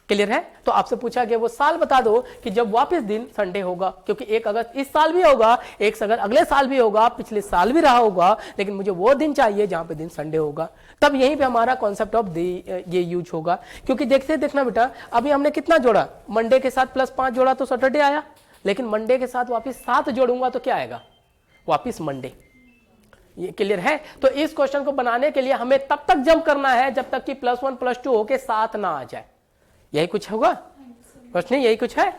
क्लियर है। तो आपसे पूछा गया वो साल बता दो कि जब वापस दिन संडे होगा, क्योंकि 1 अगस्त इस साल भी होगा, 1 अगस्त अगले साल भी होगा, पिछले साल भी रहा होगा, लेकिन मुझे वो दिन चाहिए जहां पे दिन संडे होगा। तब यहीं पे हमारा कॉन्सेप्ट ऑफ ये यूज होगा। क्योंकि देखते देखना बेटा, अभी हमने कितना जोड़ा, मंडे के साथ +5 जोड़ा तो सैटरडे आया, लेकिन मंडे के साथ वापिस 7 जोड़ूंगा तो क्या आएगा, वापिस मंडे। ये क्लियर है। तो इस क्वेश्चन को बनाने के लिए हमें तब तक जंप करना है जब तक कि +1 +2 होके 7 ना आ जाए। यही कुछ होगा प्रश्न, यही कुछ है।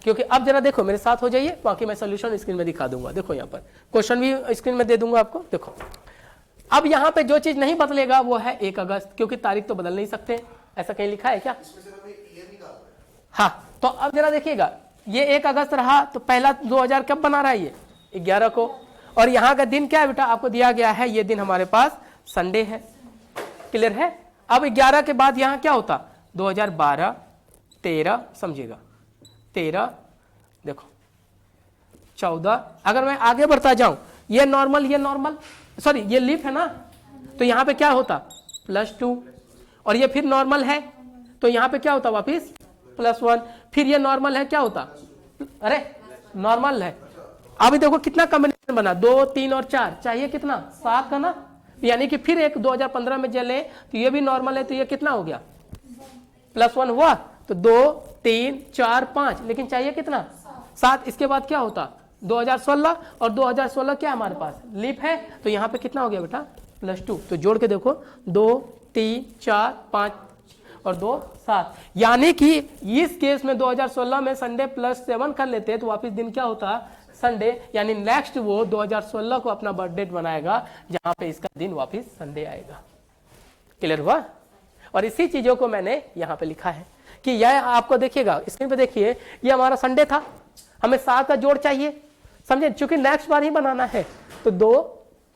क्योंकि अब जरा देखो मेरे साथ हो जाइए, बाकी मैं सोल्यूशन स्क्रीन में दिखा दूंगा। देखो यहाँ पर क्वेश्चन भी स्क्रीन में दे दूंगा आपको। देखो अब यहाँ पे जो चीज नहीं बदलेगा वो है 1 अगस्त, क्योंकि तारीख तो बदल नहीं सकते। ऐसा कहीं लिखा है क्या? हाँ, तो अब जरा देखिएगा, ये 1 अगस्त रहा तो पहला 2000 कब बना रहा है, ये 11 को। और यहाँ का दिन क्या है बेटा, आपको दिया गया है, ये दिन हमारे पास संडे है। क्लियर है। अब 11 के बाद यहाँ क्या होता, 2012, 13, समझिएगा 13, देखो 14। अगर मैं आगे बढ़ता जाऊं, ये नॉर्मल, ये नॉर्मल, सॉरी ये लीप है ना, तो यहाँ पे क्या होता +2, और ये फिर नॉर्मल है तो यहाँ पे क्या होता वापिस +1, फिर ये नॉर्मल है क्या होता अरे नॉर्मल है। अभी देखो कितना कॉम्बिनेशन बना, 2 3 और 4 चाहिए कितना 7 का ना, यानी कि फिर एक 2015 में जले तो ये भी नॉर्मल है, तो ये कितना हो गया +1 हुआ, तो 2 3 4 5, लेकिन चाहिए कितना 7। इसके बाद क्या होता 2016, और 2016 क्या हमारे पास लीप है, तो यहाँ पे कितना हो गया बेटा +2। तो जोड़ के देखो 2 3 4 5 और 2 7, यानी कि इस केस में 2016 में संडे +7 कर लेते तो वापिस दिन क्या होता संडे, यानी नेक्स्ट वो 2016 को अपना बर्थडे बनाएगा जहां पे इसका दिन वापिस संडे आएगा। क्लियर हुआ? और इसी चीजों को मैंने यहाँ पे लिखा है कि यह आपको देखिएगा स्क्रीन पे देखिए, ये हमारा संडे था, हमें 7 का जोड़ चाहिए, समझे, क्योंकि नेक्स्ट बार ही बनाना है। तो 2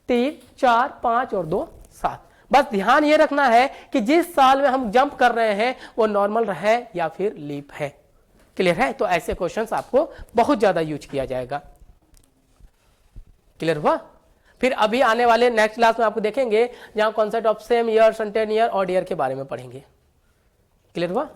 3 4 5 और 2 7। बस ध्यान ये रखना है कि जिस साल में हम जंप कर रहे हैं वो नॉर्मल है या फिर लीप है। क्लियर है? तो ऐसे क्वेश्चंस आपको बहुत ज्यादा यूज किया जाएगा। क्लियर हुआ? फिर अभी आने वाले नेक्स्ट क्लास में आपको देखेंगे जहां concept of same year, certain year, odd year के बारे में पढ़ेंगे। क्लियर हुआ?